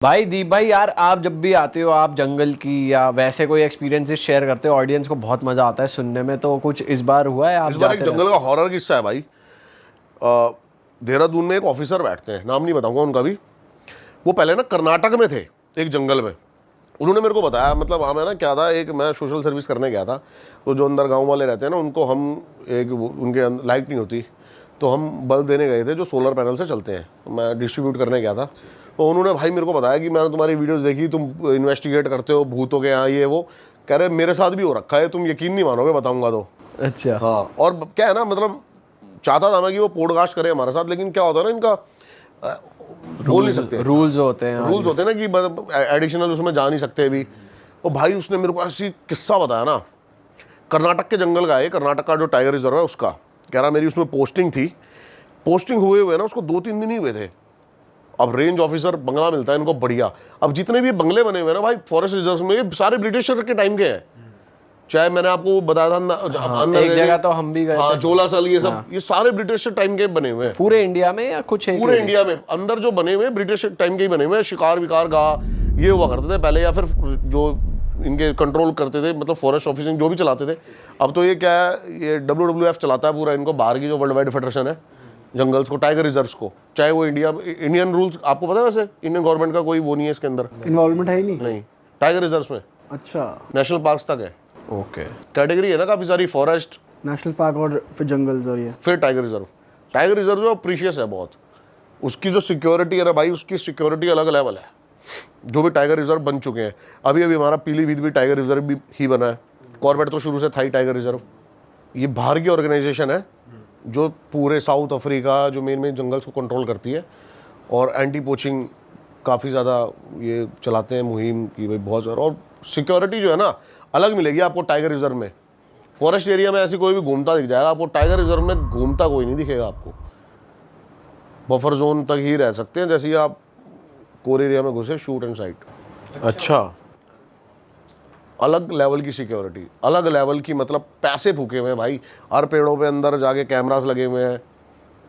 भाई दीप भाई यार, आप जब भी आते हो आप जंगल की या वैसे कोई एक्सपीरियंसेस शेयर करते हो, ऑडियंस को बहुत मजा आता है सुनने में। तो कुछ इस बार हुआ है आप इस बार एक जाते जंगल का हॉरर किस्सा है भाई। देहरादून में एक ऑफिसर बैठते हैं, नाम नहीं बताऊंगा उनका भी। वो पहले ना कर्नाटक में थे, एक जंगल में। उन्होंने मेरे को बताया, मतलब हमें ना क्या था, एक मैं सोशल सर्विस करने गया था, तो जो अंदर गांव वाले रहते हैं ना, उनको हम एक उनके लाइट नहीं होती, तो हम बल्ब देने गए थे जो सोलर पैनल से चलते हैं। मैं डिस्ट्रीब्यूट करने गया था, तो उन्होंने भाई मेरे को बताया कि मैंने तुम्हारी वीडियोस देखी, तुम इन्वेस्टिगेट करते हो भूतों के यहाँ, ये वो। कह रहे मेरे साथ भी हो रखा है, तुम यकीन नहीं मानोगे बताऊंगा तो। अच्छा। हाँ, और क्या है ना, मतलब चाहता था मैं कि वो पॉडकास्ट करे हमारे साथ, लेकिन क्या होता है ना, इनका बोल नहीं सकते, रूल्स होते हैं। रूल्स होते हैं ना कि एडिशनल उसमें जा नहीं सकते अभी। और भाई उसने मेरे को ऐसी किस्सा बताया ना, कर्नाटक के जंगल का है, कर्नाटक का जो टाइगर रिजर्व है उसका। कह रहा मेरी उसमें पोस्टिंग थी, पोस्टिंग हुए ना उसको 2-3 दिन ही हुए थे। अब रेंज ऑफिसर बंगला मिलता है इनको बढ़िया। अब जितने भी बंगले बने हुए हैं ना भाई फॉरेस्ट रिजर्व में, ये सारे ब्रिटिशर के टाइम के हैं। चाहे मैंने आपको बताया था एक जगह तो हम भी गए हाँ, थे। जोलासल, ये सब ये सारे ब्रिटिश टाइम के बने हुए हैं। पूरे इंडिया में या कुछ एक पूरे इंडिया में अंदर जो बने हुए हैं ब्रिटिश टाइम के ही बने हुए हैं। शिकार विकार गाह ये हुआ करते थे पहले, या फिर जो इनके कंट्रोल करते थे, मतलब फॉरेस्ट ऑफिसिंग जो भी चलाते थे। अब तो ये क्या है, ये WWF चलाता है पूरा इनको, बाहर की जो वर्ल्ड वाइड फेडरेशन है जंगल्स को, टाइगर रिजर्व्स को। चाहे वो इंडियन रूल्स आपको पता है, वैसे इंडियन गवर्नमेंट का कोई वो नहीं है इसके अंदर, इन्वॉल्वमेंट है ही नहीं टाइगर रिजर्व्स में। अच्छा, नेशनल पार्क्स तक है, ओके। कैटेगरी है ना काफी सारी, फॉरेस्ट, नेशनल पार्क और फिर जंगल्स और ये फिर टाइगर रिजर्व। टाइगर रिजर्व जो प्रीशियस है बहुत, उसकी जो सिक्योरिटी है ना भाई, उसकी सिक्योरिटी अलग लेवल है। जो भी टाइगर रिजर्व बन चुके हैं, अभी हमारा पीलीभीत भी टाइगर रिजर्व भी ही बना है। कॉर्बेट तो शुरू से था ही टाइगर रिजर्व। ये बाहर की ऑर्गेनाइजेशन है जो पूरे साउथ अफ्रीका जो मेन जंगल्स को कंट्रोल करती है, और एंटी पोचिंग काफ़ी ज़्यादा ये चलाते हैं मुहिम की भाई, बहुत ज़्यादा। और सिक्योरिटी जो है ना अलग मिलेगी आपको टाइगर रिजर्व में। फॉरेस्ट एरिया में ऐसी कोई भी घूमता दिख जाएगा आपको, टाइगर रिजर्व में घूमता कोई नहीं दिखेगा आपको। बफर जोन तक ही रह सकते हैं, जैसे ही आप कोर एरिया में घुसे शूट एंड साइट। अच्छा, अलग लेवल की सिक्योरिटी, अलग लेवल की, मतलब पैसे फूके हुए हैं भाई। हर पेड़ों पे अंदर जाके कैमरास लगे हुए हैं,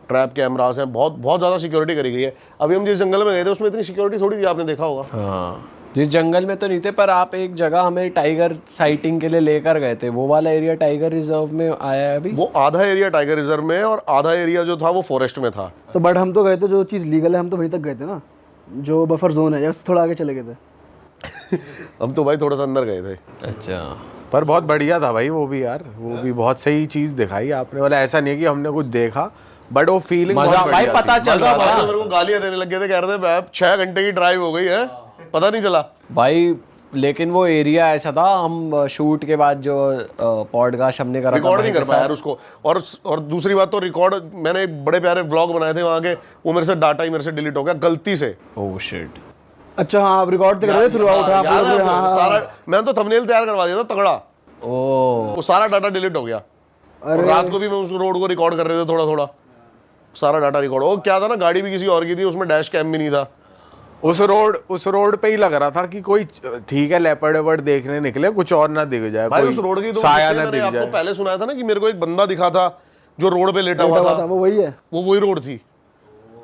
ट्रैप कैमरास हैं, बहुत बहुत ज़्यादा सिक्योरिटी करी गई है। अभी हम जिस जंगल में गए थे उसमें इतनी सिक्योरिटी थोड़ी थी, आपने देखा होगा। हाँ, जिस जंगल में तो नहीं थे, पर आप एक जगह हमें टाइगर साइटिंग के लिए लेकर गए थे, वो वाला एरिया टाइगर रिजर्व में आया है अभी। वो आधा एरिया टाइगर रिजर्व में है और आधा एरिया जो था वो फॉरेस्ट में था। तो बट हम तो गए थे, जो चीज़ लीगल है हम तो वहीं तक गए थे ना, जो बफर जोन है, या थोड़ा आगे चले गए थे। हम तो भाई थोड़ा सा अंदर गए थे। अच्छा, पर बहुत बढ़िया था भाई वो भी यार, वो भी बहुत सही चीज दिखाई आपने। वाला ऐसा नहीं है कि हमने कुछ देखा, बट वो फीलिंग मजा भाई पता चल रहा था। मेरे को गालियां देने लगे थे, कह रहे थे मैं 6 घंटे की ड्राइव हो गई है, पता नहीं चला भाई। लेकिन वो एरिया ऐसा था, हम शूट के बाद जो पॉडकास्ट हमने करा रिकॉर्ड नहीं कर पाया यार उसको। और दूसरी बात तो रिकॉर्ड, मैंने एक बड़े प्यारे व्लॉग बनाए थे वहाँ के, वो मेरे से डाटा ही मेरे से डिलीट हो गया गलती से। Oh shit. अच्छा हाँ, आप रिकॉर्ड कर रहे थे थ्रू आउट। सारा मैंने तो थंबनेल तैयार करवा दिया था तगड़ा, ओह वो सारा डाटा डिलीट हो गया। और रात को भी मैं उस रोड को रिकॉर्ड कर रहे थे थोड़ा थोड़ा, सारा डाटा रिकॉर्ड हो। क्या था ना, गाड़ी भी किसी और की थी, उसमें डैश कैम भी नहीं था। उस रोड पे ही लग रहा था कि कोई ठीक है लेपर्ड वेपर्ड देखने निकले, कुछ और ना दिख जाए भाई। कोई उस रोड की तो साया ना मैंने दिख आपको जाए। पहले सुनाया था ना कि मेरे को एक बंदा दिखा था जो रोड पे लेटा हुआ था, वो वही है, वो वही रोड थी।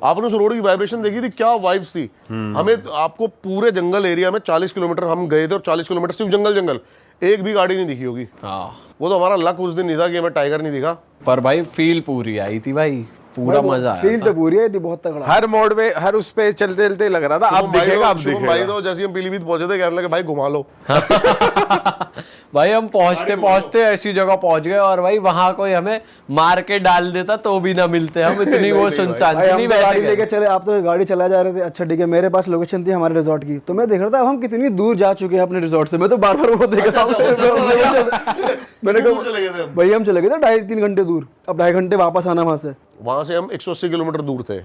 आपने उस रोड की वाइब्रेशन देखी थी, क्या वाइब्स थी। हमें आपको पूरे जंगल एरिया में 40 किलोमीटर हम गए थे, और 40 किलोमीटर सिर्फ जंगल, एक भी गाड़ी नहीं दिखी होगी। हाँ, वो तो हमारा लक उस दिन नहीं था कि हमें टाइगर नहीं दिखा। पर भाई फील पूरी आई थी भाई, पूरा मजा आया। फील तो पूरी आई थी, बहुत तगड़ा। हर मोड़ पे, हर उस पे चलते चलते लग रहा था अब दिखेगा, अब भाई दिखेगा। तो जैसे हम पीलीभीत पहुंचे थे, कहने लगे भाई घुमा लो। भाई हम पहुंचते ऐसी जगह पहुंच गए, और भाई वहां कोई हमें मार के डाल देता तो भी ना मिलते हम, इतनी वो सुनसान भाई हम नहीं तो गाड़ी वैसे लेके चले, आप तो गाड़ी चला जा रहे थे। अच्छा ठीक है, मेरे पास लोकेशन थी हमारे रिजॉर्ट की, तो मैं देख रहा था अब हम कितनी दूर जा चुके हैं अपने रिजॉर्ट से। मैं तो बार बार वो देख रहा था। मैंने कहा भाई हम चले गए थे 2.5-3 घंटे दूर, अब 2.5 घंटे वापस आना वहां से। वहां से हम 180 किलोमीटर दूर थे,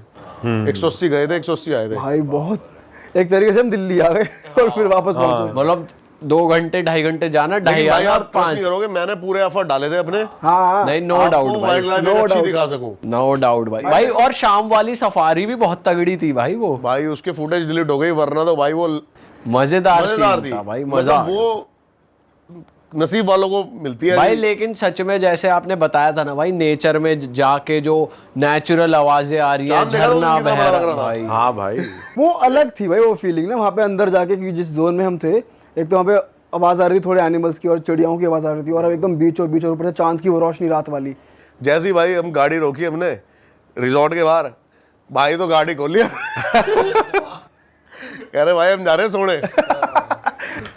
180 गए थे, 180 आए थे भाई बहुत, एक तरीके से हम दिल्ली आ गए और फिर वापस पहुंचे। मतलब 2 घंटे 2.5 घंटे जाना, 2.5 भाई आना, आप ट्रस्ट 5। नहीं करोगे, मैंने पूरे एफर्ट डाले थे अपने। हाँ नहीं, नो आपको डाउट भाई, वाइल्ड लाइफ अच्छी दिखा सकूं। नो डाउट भाई। और शाम वाली सफारी भी बहुत तगड़ी थी भाई, वो भाई उसके फुटेज डिलीट हो गई, वरना तो भाई वो मजेदार मजेदार थी था भाई, मतलब मजा। वो नसीब वालों को मिलती है भाई। लेकिन सच में जैसे आपने बताया था ना भाई, नेचर में जाके जो नेचुरल आवाजें आ रही है, चांद देखा तो झरना कितना बह बड़ा रहा लग है रहा था। भाई। हाँ भाई, वो अलग थी भाई वो फीलिंग ना वहाँ पे अंदर जाके, क्योंकि जिस जोन में हम थे एक तो वहाँ पे आवाज आ रही थी थोड़े एनिमल्स की और चिड़ियाओं की आवाज आ रही थी, और एकदम बीच और ऊपर से चांद की वो रोशनी रात वाली। जैसे ही भाई हम गाड़ी रोकी हमने रिजॉर्ट के बाहर, भाई तो गाड़ी खोल लिया कह रहे भाई हम जा रहे हैं सोने।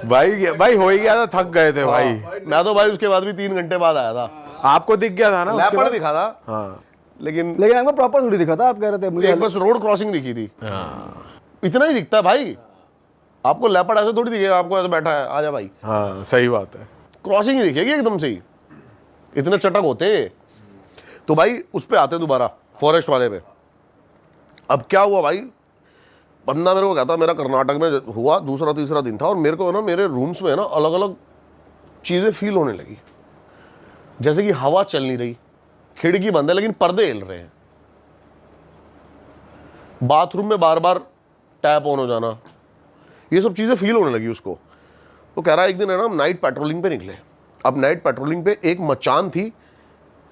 भाई हो ही गया था, थक गए थे भाई। मैं तो भाई उसके बाद भी 3 घंटे बाद आया था। आपको दिख गया था ना उसके लैपड़ बाद? दिखा था हाँ, लेकिन लेकिन हमको प्रॉपर थोड़ी दिखा था, आप कह रहे थे मुझे एक बस रोड क्रॉसिंग दिखी थी, इतना ही दिखता है भाई। आपको लेपर्ड ऐसे थोड़ी दिखेगा, आपको ऐसे बैठा है आजा भाई, हाँ सही बात है। क्रॉसिंग ही दिखेगी एकदम से ही, इतने चटक होते हैं। तो भाई उस पे आते दोबारा फॉरेस्ट वाले पे। अब क्या हुआ भाई, बंदा मेरे को कहता मेरा कर्नाटक में हुआ, दूसरा तीसरा दिन था और मेरे को ना मेरे रूम्स में ना अलग अलग चीज़ें फील होने लगी, जैसे कि हवा चल नहीं रही, खिड़की बंद है लेकिन पर्दे हिल रहे हैं, बाथरूम में बार बार टैप ऑन हो जाना, ये सब चीज़ें फील होने लगी उसको। तो कह रहा है एक दिन है ना हम नाइट पेट्रोलिंग पे निकले। अब नाइट पेट्रोलिंग पे एक मचान थी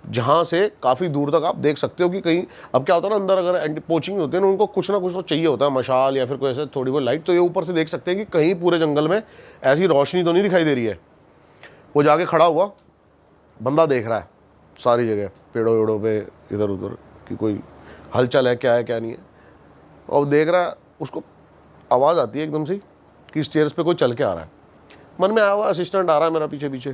जहाँ से काफ़ी दूर तक आप देख सकते हो कि कहीं, अब क्या होता है ना अंदर अगर एंटी पोचिंग होते हैं ना उनको कुछ ना कुछ तो चाहिए होता है, मशाल या फिर कोई ऐसे थोड़ी बहुत लाइट, तो ये ऊपर से देख सकते हैं कि कहीं पूरे जंगल में ऐसी रोशनी तो नहीं दिखाई दे रही है। वो जाके खड़ा हुआ, बंदा देख रहा है सारी जगह पेड़ों वेड़ों पे इधर उधर कि कोई हलचल है क्या नहीं है, और देख रहा है। उसको आवाज़ आती है एकदम से कि स्टेयर्स पे कोई चल के आ रहा है। मन में आया हुआ असिस्टेंट आ रहा है मेरा पीछे पीछे,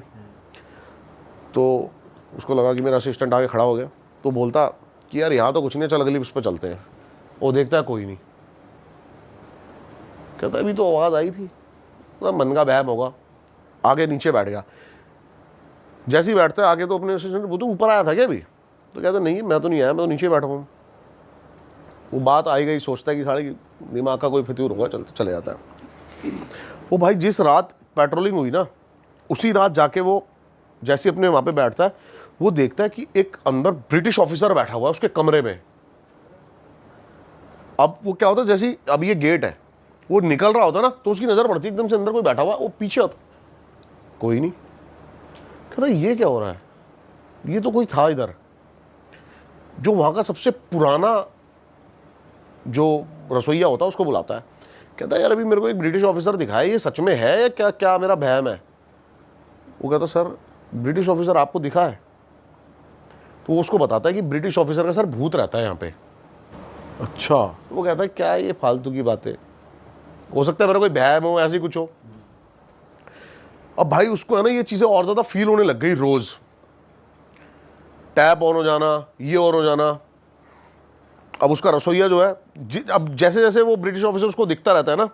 तो उसको लगा कि मेरा असिस्टेंट आके खड़ा हो गया, तो बोलता कि यार यहाँ तो कुछ नहीं, चल अगली उस पर चलते हैं। वो देखता है कोई नहीं, कहता अभी तो आवाज़ आई थी, तो मन का बहम होगा, आगे नीचे बैठ गया। जैसे ही बैठता है आगे तो अपने असिस्टेंट, वो तो ऊपर आया था क्या अभी, तो कहता नहीं मैं तो नहीं आया, मैं तो नीचे बैठा हूँ। वो बात आई गई, सोचता है कि साढ़े दिमाग का कोई फितूर होगा, चले जाता है। वो भाई जिस रात पेट्रोलिंग हुई ना, उसी रात जाके वो जैसे अपने वहाँ पे बैठता है, वो देखता है कि एक अंदर ब्रिटिश ऑफिसर बैठा हुआ है उसके कमरे में। अब वो क्या होता है, जैसे अब ये गेट है, वो निकल रहा होता है ना, तो उसकी नज़र पड़ती है एकदम से अंदर कोई बैठा हुआ, वो पीछे होता, कोई नहीं। कहता ये क्या हो रहा है, ये तो कोई था इधर। जो वहाँ का सबसे पुराना जो रसोइया होता है उसको बुलाता है, कहता है यार अभी मेरे को एक ब्रिटिश ऑफिसर दिखाया, ये सच में है या क्या क्या मेरा वहम है। वो कहता सर ब्रिटिश ऑफिसर आपको दिखा है, तो वो उसको बताता है कि ब्रिटिश ऑफिसर का सर भूत रहता है यहाँ पे। अच्छा, वो कहता है क्या ये फालतू की बातें, हो सकता है मेरा कोई वहम हो, ऐसी कुछ हो। अब भाई उसको है ना ये चीज़ें और ज़्यादा फील होने लग गई, रोज़ टैप ऑन हो जाना, ये ऑन हो जाना। अब उसका रसोइया जो है, अब जैसे जैसे वो ब्रिटिश ऑफिसर उसको दिखता रहता है ना,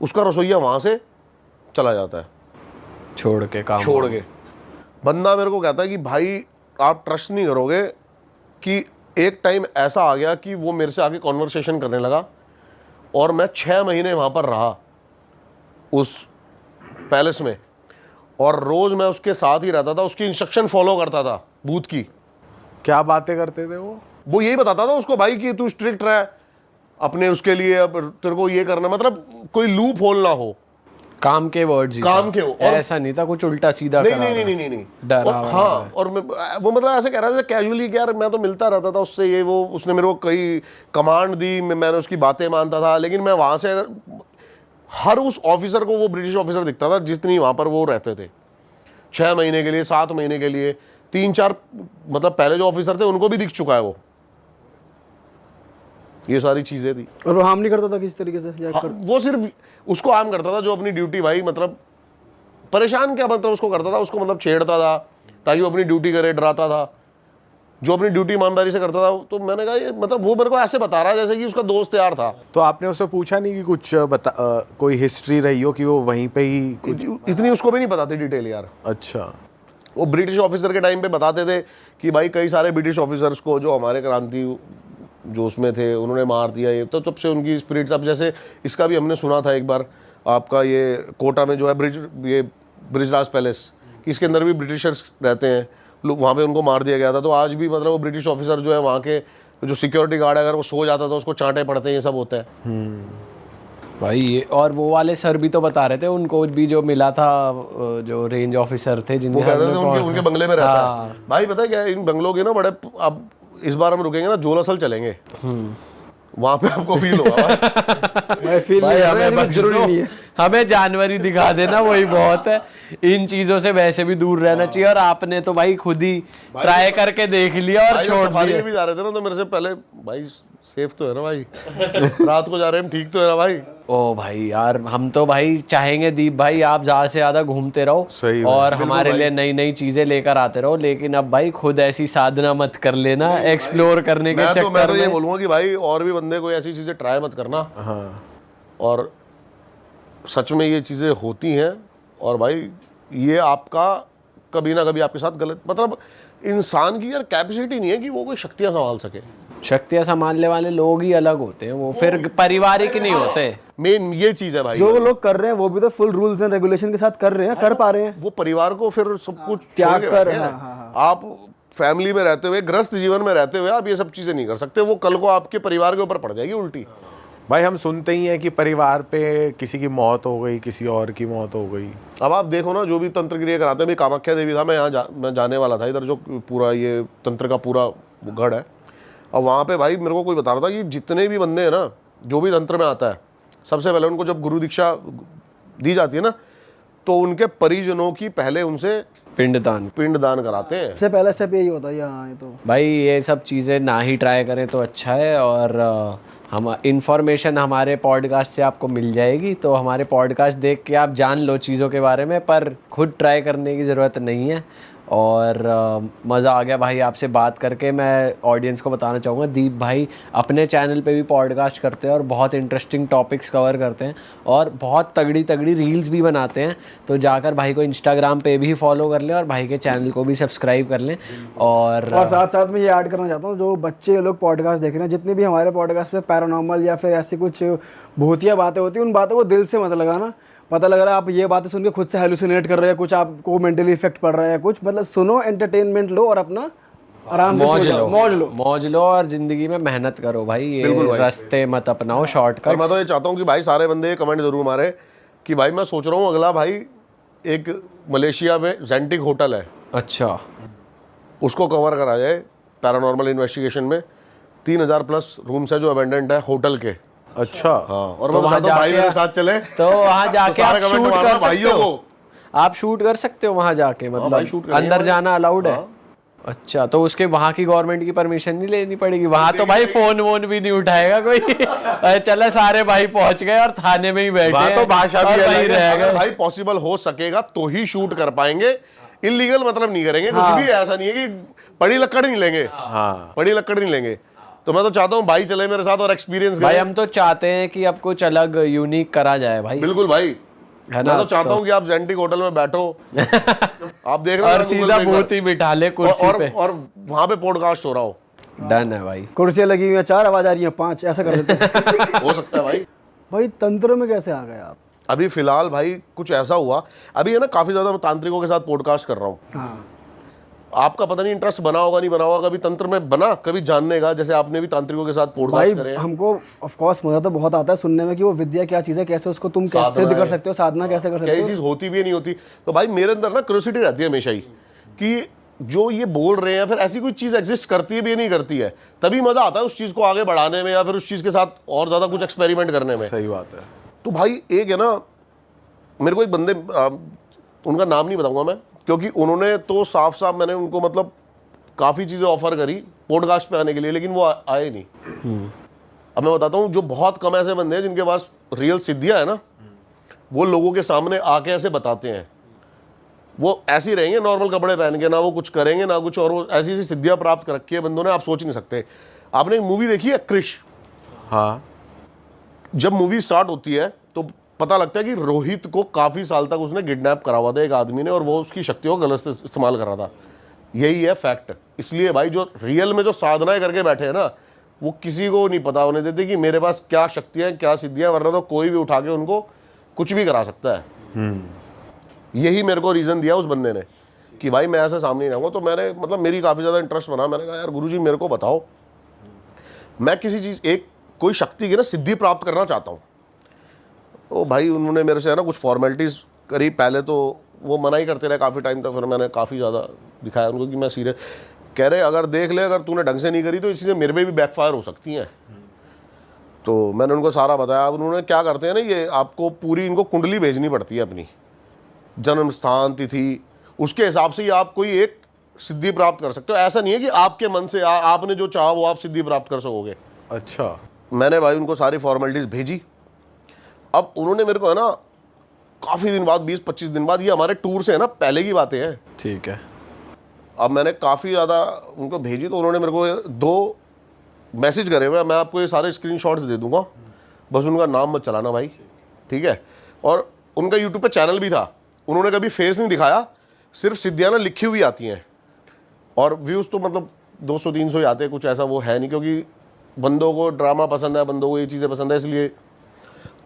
उसका रसोइया वहाँ से चला जाता है, छोड़ के। बंदा मेरे को कहता है कि भाई आप ट्रस्ट नहीं करोगे कि एक टाइम ऐसा आ गया कि वो मेरे से आके कॉन्वर्सेशन करने लगा, और मैं 6 महीने वहाँ पर रहा उस पैलेस में, और रोज़ मैं उसके साथ ही रहता था, उसकी इंस्ट्रक्शन फॉलो करता था भूत की। क्या बातें करते थे वो यही बताता था उसको भाई कि तू स्ट्रिक्ट रह अपने उसके लिए, अब तेरे को ये करना, मतलब कोई लूप होल ना हो, काम के वर्ड्स ही काम था। के हो, और ऐसा नहीं था कुछ उल्टा सीधा नहीं करा नहीं रहा। नहीं नहीं नहीं डरा और हुआ हाँ, और वो मतलब ऐसे कह रहा था कैजुअली कि यार मैं तो मिलता रहता था उससे, ये वो उसने मेरे को कई कमांड दी, मैंने उसकी बातें मानता था, लेकिन मैं वहाँ से हर उस ऑफिसर को, वो ब्रिटिश ऑफिसर दिखता था जितनी वहाँ पर वो रहते थे, 6 महीने के लिए, 7 महीने के लिए, 3-4 मतलब पहले जो ऑफिसर थे उनको भी दिख चुका है वो, ये सारी चीजें थी। और वो हार्म नहीं करता था किसी तरीके से हाँ, वो सिर्फ उसको आम करता था जो अपनी ड्यूटी, भाई मतलब परेशान क्या मतलब उसको करता था, उसको मतलब छेड़ता था ताकि वो अपनी ड्यूटी करे, डराता था, जो अपनी ड्यूटी ईमानदारी से करता था। तो मैंने कहा ये मतलब वो मेरे को ऐसे बता रहा है जैसे कि उसका दोस्त यार था। तो आपने उससे पूछा नहीं कि कुछ कोई हिस्ट्री रही हो कि वो वहीं पे ही इतनी उसको भी नहीं बताती डिटेल यार। अच्छा, वो ब्रिटिश ऑफिसर के टाइम पे बताते थे कि भाई कई सारे ब्रिटिश ऑफिसर्स को जो हमारे क्रांति जो उसमें थे उन्होंने मार दिया, ये तो तब से उनकी स्पिरिट्स। अब जैसे इसका भी हमने सुना था एक बार, आपका ये कोटा में जो है ब्रिजराज पैलेस, कि इसके अंदर भी ब्रिटिशर्स रहते हैं लोग, वहाँ पे उनको मार दिया गया था। तो आज भी मतलब वो ब्रिटिश ऑफिसर जो है वहाँ के जो सिक्योरिटी गार्ड है, अगर वो सो जाता था उसको चांटे पड़ते हैं, ये सब होता है। भाई ये और वो वाले सर भी तो बता रहे थे उनको भी जो मिला था, जो रेंज ऑफिसर थे वो जिनके कहते हाथ थे में उनके बंगले में रहता हाँ। है भाई। पता है क्या है, इन बंगलों के ना बड़े, अब इस बार हम रुकेंगे ना जोलासल चलेंगे, वहां पे आपको फील होगा भाई। भाई फील भाई नहीं हमें हमें बख्श जरूरी दो, नहीं है। हमें जानवर ही दिखा देना वही बहुत है। इन चीजों से वैसे भी दूर रहना चाहिए, और आपने तो भाई खुद ही ट्राई करके देख लिया और भाई जब छोड़ सफारी दिया। में भी जा रहे थे ना, तो मेरे से पहले भाई सेफ तो है ना भाई, रात को जा रहे हैं हम, ठीक तो है ना भाई। ओ भाई यार, हम तो भाई चाहेंगे दीप भाई आप ज्यादा से ज्यादा घूमते रहो सही और हमारे लिए नई नई चीजें लेकर आते रहो, लेकिन अब भाई खुद ऐसी साधना मत कर लेना एक्सप्लोर करने के मैं चक्कर तो ये में। बोलूंगा कि भाई और भी बंदे कोई ऐसी चीजें ट्राई मत करना। हाँ और सच में ये चीजें होती हैं, और भाई ये आपका कभी ना कभी आपके साथ गलत, मतलब इंसान की यार कैपेसिटी नहीं है कि वो कोई शक्तियां संभाल सके। शक्तियां संभालने वाले लोग ही अलग होते हैं, वो फिर पारिवारिक नहीं होते। मेन ये चीज है भाई, जो वो लोग कर रहे हैं वो भी तो फुल रूल्स एंड रेगुलेशन के साथ कर रहे हैं, कर पा रहे हैं। वो परिवार को फिर सब कुछ त्याग छोड़ के कर, बैठे हैं। हाँ। आप फैमिली में रहते हुए, ग्रस्त जीवन में रहते हुए आप ये सब चीजें नहीं कर सकते, वो कल को आपके परिवार के ऊपर पड़ जाएगी उल्टी। भाई हम सुनते ही हैं कि परिवार पे किसी की मौत हो गई, किसी और की मौत हो गई। अब आप देखो ना, जो भी तंत्र क्रिया कराते हैं, भी कामाख्या देवी था, मैं यहाँ मैं जाने वाला था इधर, जो पूरा ये तंत्र का पूरा वो गढ़ है। अब वहाँ पे भाई मेरे को कोई बता रहा था कि जितने भी बंदे हैं ना, जो भी तंत्र में आता है, सबसे पहले उनको जब गुरु दीक्षा दी जाती है ना, तो उनके परिजनों की पहले उनसे पिंडदान कराते हैं। सबसे पहला स्टेप यही होता है। हाँ, ये तो भाई ये सब चीज़ें ना ही ट्राई करें तो अच्छा है, और हम इन्फॉर्मेशन हमारे पॉडकास्ट से आपको मिल जाएगी, तो हमारे पॉडकास्ट देख के आप जान लो चीज़ों के बारे में, पर खुद ट्राई करने की ज़रूरत नहीं है। और मज़ा आ गया भाई आपसे बात करके। मैं ऑडियंस को बताना चाहूँगा, दीप भाई अपने चैनल पे भी पॉडकास्ट करते हैं और बहुत इंटरेस्टिंग टॉपिक्स कवर करते हैं, और बहुत तगड़ी तगड़ी रील्स भी बनाते हैं। तो जाकर भाई को इंस्टाग्राम पे भी फॉलो कर लें और भाई के चैनल को भी सब्सक्राइब कर लें। और साथ साथ में ये ऐड करना चाहता हूँ, जो बच्चे लोग पॉडकास्ट देख रहे हैं, जितने भी हमारे पॉडकास्ट पे पैरानॉर्मल या फिर ऐसी कुछ भूतिया बातें होती हैं, उन बातों को दिल से मत लगाना। पता लग रहा है आप ये बातें सुन के खुद से हेलुसिनेट कर रहे हैं, कुछ आपको मेंटली इफेक्ट पड़ रहा है, कुछ मतलब सुनो, एंटरटेनमेंट लो और अपना आराम से मौज लो और जिंदगी में मेहनत करो भाई। ये रास्ते मत अपनाओ शॉर्टकट। मैं तो ये चाहता हूँ कि भाई सारे बंदे कमेंट जरूर मारे कि भाई मैं सोच रहा हूँ अगला भाई एक मलेशिया में जेंटिक होटल है, अच्छा, उसको कवर करा जाए पैरानॉर्मल इन्वेस्टिगेशन में। 3000 प्लस रूम्स है जो अबेंडेंट है होटल के। अच्छा हाँ, और तो मैं चाहता हूँ भाई मेरे साथ चले, तो वहाँ जाके आप सारे कमेंट शूट मारना कर सकते भाइयों हो। को। आप शूट कर सकते हो वहाँ जाके, भाई मतलब शूट करेंगे अंदर भाई। जाना अलाउड है? अच्छा, तो उसके वहाँ की गवर्नमेंट की परमिशन नहीं लेनी पड़ेगी? वहाँ तो भाई फोन वोन भी नहीं उठाएगा कोई। चले सारे भाई पहुंच गए और थाने में ही बैठे वहाँ तो हैं भाषा भी और वहीं अलग है। रह अगर गए। भाई पॉसिबल हो सकेगा तो ही शूट कर पाएंगे, इलीगल मतलब नहीं करेंगे कुछ भी। ऐसा नहीं है कि पड़ी लक्कड़ नहीं लेंगे, हाँ पड़ी लक्कड़ नहीं लेंगे। तो मैं तो चाहता हूँ भाई चले मेरे साथ और एक्सपीरियंस भाई करें। हम तो चाहते हैं कि अब कुछ अलग यूनिक करा जाए भाई, बिल्कुल भाई, है ना? मैं तो चाहता हूँ कि आप जेंटिक होटल में बैठो, आप देख रहे और सीधा भूत ही बिठा ले कुर्सी पे, और वहां पे पॉडकास्ट हो रहा हो। डन है भाई। कुर्सियाँ लगी हुई हैं 4, आवाज आ रही है 5, ऐसा कर देते हैं। हो सकता है भाई। भाई तंत्र में कैसे आ गए आप? अभी फिलहाल भाई कुछ ऐसा हुआ, अभी है ना काफी ज्यादा मैं तांत्रिकों के साथ पॉडकास्ट कर रहा हूँ। हाँ, आपका पता नहीं इंटरेस्ट बना होगा नहीं बना होगा, कभी तंत्र में बना कभी जानने का, जैसे आपने भी तांत्रिकों के साथ पॉडकास्ट करे भाई हैं। हमको ऑफ कोर्स मजा तो बहुत आता है सुनने में कि वो विद्या क्या चीज़ है, कैसे उसको तुम कैसे सिद्ध कर सकते हो, साधना कैसे कर सकते क्या हो। चीज होती भी है नहीं होती। तो भाई मेरे अंदर ना क्यूरियोसिटी रहती है हमेशा ही कि जो ये बोल रहे हैं, फिर ऐसी कोई चीज एग्जिस्ट करती है भी नहीं करती है, तभी मजा आता है उस चीज को आगे बढ़ाने में या फिर उस चीज के साथ और ज्यादा कुछ एक्सपेरिमेंट करने में। सही बात है। तो भाई एक है ना, मेरे को एक बंदे उनका नाम नहीं बताऊंगा मैं, क्योंकि उन्होंने तो साफ साफ मैंने उनको मतलब काफ़ी चीज़ें ऑफर करी पॉडकास्ट पे आने के लिए, लेकिन वो आए नहीं। अब मैं बताता हूँ, जो बहुत कम ऐसे बंदे हैं जिनके पास रियल सिद्धियाँ है ना, वो लोगों के सामने आके ऐसे बताते हैं। वो ऐसे ही रहेंगे नॉर्मल कपड़े पहन के, ना वो कुछ करेंगे ना कुछ, और वो ऐसी ऐसी सिद्धियाँ प्राप्त कर रखी है बंदों ने, आप सोच नहीं सकते। आपने एक मूवी देखी है क्रिश? हाँ, जब मूवी स्टार्ट होती है तो पता लगता है कि रोहित को काफ़ी साल तक उसने किडनैप करा हुआ था एक आदमी ने, और वो उसकी शक्तियों को गलत इस्तेमाल कर रहा था। यही है फैक्ट। इसलिए भाई जो रियल में जो साधनाएं करके बैठे हैं ना, वो किसी को नहीं पता होने देते कि मेरे पास क्या शक्तियां क्या सिद्धियां, वरना तो कोई भी उठा के उनको कुछ भी करा सकता है। यही मेरे को रीज़न दिया उस बंदे ने कि भाई मैं ऐसे सामने नहीं रहूँगा। तो मैंने मतलब मेरी काफ़ी ज़्यादा इंटरेस्ट बना। मैंने कहा यार गुरुजी मेरे को बताओ, मैं किसी चीज़ एक कोई शक्ति की ना सिद्धि प्राप्त करना चाहता हूँ। तो भाई उन्होंने मेरे से है ना कुछ फॉर्मेलिटीज़ करी पहले, तो वो मना ही करते रहे काफ़ी टाइम तक। फिर मैंने काफ़ी ज़्यादा दिखाया उनको कि मैं सीरियस, कह रहे अगर देख ले, अगर तूने ढंग से नहीं करी तो इसी से मेरे पे भी बैकफायर हो सकती हैं। तो मैंने उनको सारा बताया। अब उन्होंने क्या करते हैं ना, ये आपको पूरी इनको कुंडली भेजनी पड़ती है अपनी, जन्म स्थान तिथि, उसके हिसाब से ही आप कोई एक सिद्धि प्राप्त कर सकते हो। ऐसा नहीं है कि आपके मन से आपने जो चाहा वो आप सिद्धि प्राप्त कर सकोगे। अच्छा। मैंने भाई उनको सारी फॉर्मेलिटीज़ भेजी। अब उन्होंने मेरे को है ना काफ़ी दिन बाद, 20-25 दिन बाद, ये हमारे टूर से है ना पहले की बातें हैं, ठीक है। अब मैंने काफ़ी ज़्यादा उनको भेजी, तो उन्होंने मेरे को 2 मैसेज करे हुए, मैं आपको ये सारे स्क्रीनशॉट्स दे दूंगा, बस उनका नाम मत चलाना भाई, ठीक है। और उनका यूट्यूब पे चैनल भी था, उन्होंने कभी फेस नहीं दिखाया, सिर्फ सिद्धियाँ ना लिखी हुई आती हैं, और व्यूज़ तो मतलब 200-300 ही आते हैं, कुछ ऐसा वो है नहीं, क्योंकि बंदों को ड्रामा पसंद है, बंदों को ये चीज़ें पसंद है, इसलिए।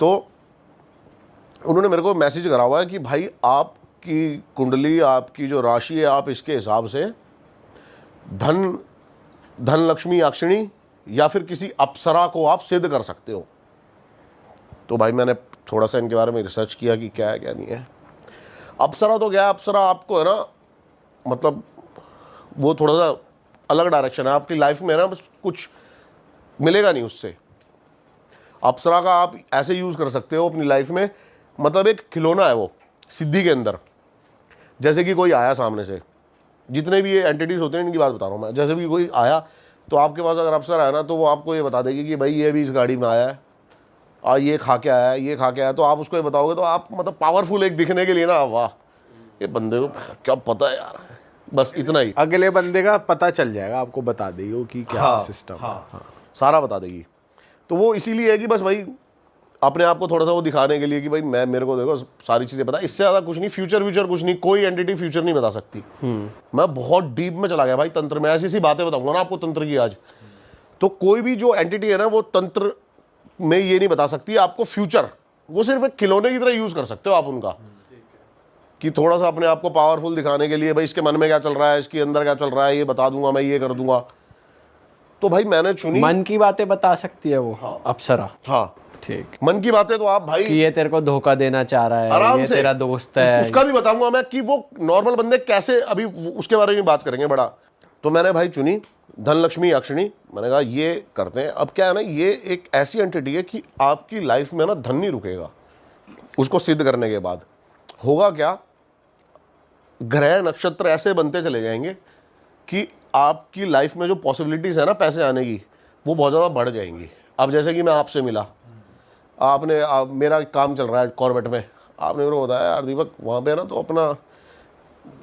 तो उन्होंने मेरे को मैसेज करा हुआ है कि भाई आपकी कुंडली, आपकी जो राशि है, आप इसके हिसाब से धन लक्ष्मी अक्षिणी या फिर किसी अप्सरा को आप सिद्ध कर सकते हो। तो भाई मैंने थोड़ा सा इनके बारे में रिसर्च किया कि क्या है क्या नहीं है। अप्सरा तो क्या है, अप्सरा आपको है ना, मतलब वो थोड़ा सा अलग डायरेक्शन है आपकी लाइफ में ना, बस कुछ मिलेगा नहीं उससे। अप्सरा का आप ऐसे यूज़ कर सकते हो अपनी लाइफ में, मतलब एक खिलौना है वो सिद्धि के अंदर। जैसे कि कोई आया सामने से, जितने भी ये एंटिटीज़ होते हैं इनकी बात बता रहा हूँ मैं, जैसे भी कोई आया तो आपके पास अगर अप्सरा आया ना, तो वो आपको ये बता देगी कि भाई ये भी इस गाड़ी में आया है, ये खा के आया है, ये खा के आया, तो आप उसको ये बताओगे तो आप मतलब पावरफुल एक दिखने के लिए ना, वाह ये बंदे को क्या पता है यार, बस इतना ही। अगले बंदे का पता चल जाएगा, आपको बता देगी वो कि क्या सिस्टम। हाँ, सारा बता देगी। तो वो इसीलिए है कि बस भाई अपने आप को थोड़ा सा वो दिखाने के लिए कि भाई मेरे को देखो सारी चीज़ें पता, इससे ज़्यादा कुछ नहीं, फ्यूचर कुछ नहीं, कोई एंटिटी फ्यूचर नहीं बता सकती। मैं बहुत डीप में चला गया भाई तंत्र में, ऐसी बातें बताऊंगा ना आपको तंत्र की आज। तो कोई भी जो एंटिटी है ना, वो तंत्र में ये नहीं बता सकती आपको फ्यूचर, वो सिर्फ एक खिलौने की तरह यूज़ कर सकते हो आप उनका, कि थोड़ा सा अपने आप को पावरफुल दिखाने के लिए, भाई इसके मन में क्या चल रहा है, इसके अंदर क्या चल रहा है, ये बता दूंगा मैं, ये कर दूंगा। तो भाई मैंने चुनी, मन की बातें बता सकती है वो अप्सरा। हाँ ठीक। मन की बातें तो आप भाई कि ये तेरे को धोखा देना चाह रहा है, आराम ये से तेरा दोस्त है, उसका भी बताऊंगा मैं कि वो नॉर्मल बंदे कैसे, अभी उसके बारे में बात करेंगे बड़ा। तो मैंने भाई चुनी धन लक्ष्मी अक्षिणी, मैंने कहा ये करते हैं। अब क्या है ना, ये एक ऐसी एंटिटी है कि आपकी लाइफ में ना धन नहीं रुकेगा, उसको सिद्ध करने के बाद होगा क्या, ग्रह नक्षत्र ऐसे बनते चले जाएंगे कि आपकी लाइफ में जो पॉसिबिलिटीज़ है ना पैसे आने की, वो बहुत ज़्यादा बढ़ जाएंगी। अब जैसे कि मैं आपसे मिला, आपने मेरा काम चल रहा है कॉर्बेट में, आपने मेरे को बताया यार दीपक वहाँ पे ना तो अपना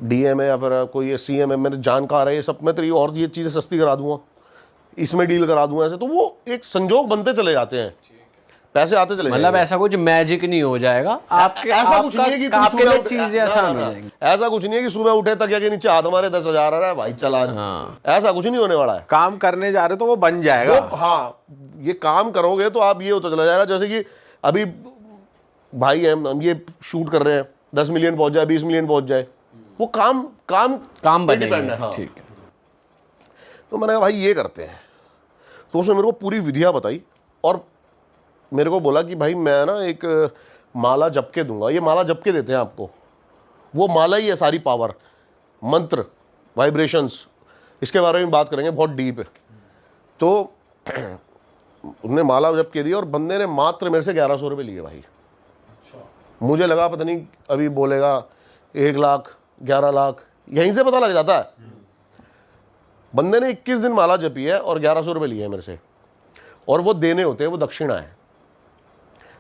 डीएम है या फिर कोई ये सीएम है, मेरे जानकार है, ये सब मैं तेरी और ये चीज़ें सस्ती करा दूंगा, इसमें डील करा दूंगा, ऐसे। तो वो एक संजोग बनते चले जाते हैं, पैसे आते चले मतलब ऐसा कुछ मैजिक नहीं हो जाएगा आपके, ऐसा कुछ नहीं है कि तुम आपके सुबह लिए चीजें आसान हो जाएंगी। ऐसा कुछ नहीं है कि सुबह उठे तक के नीचे हाथ हमारे 10,000 आ रहा है भाई चला, ऐसा कुछ नहीं होने वाला है। काम करने जा रहे तो वो बन जाएगा। हाँ, ये काम करोगे तो आप ये होता चला जाएगा। जैसे कि अभी भाई हम ये शूट कर रहे हैं, 10 मिलियन पहुंच जाए, 20 मिलियन पहुंच जाए, वो काम पे डिपेंड है। हाँ। ठीक है। तो मैंने कहा भाई ये करते हैं। तो उसने मेरे को पूरी विधियाँ बताई और मेरे को बोला कि भाई मैं ना एक माला जप के दूंगा। ये माला जप के देते हैं आपको, वो माला ही है सारी पावर, मंत्र, वाइब्रेशंस, इसके बारे में बात करेंगे, बहुत डीप है। तो उन्होंने माला जप के दी और बंदे ने मात्र मेरे से 1100 रुपये लिए भाई। मुझे लगा पता नहीं अभी बोलेगा 1 लाख 11 लाख, यहीं से पता लग जाता है। बंदे ने 21 दिन माला जपी है और 1100 रुपये लिए हैं मेरे से, और वो देने होते हैं, वो दक्षिणा है।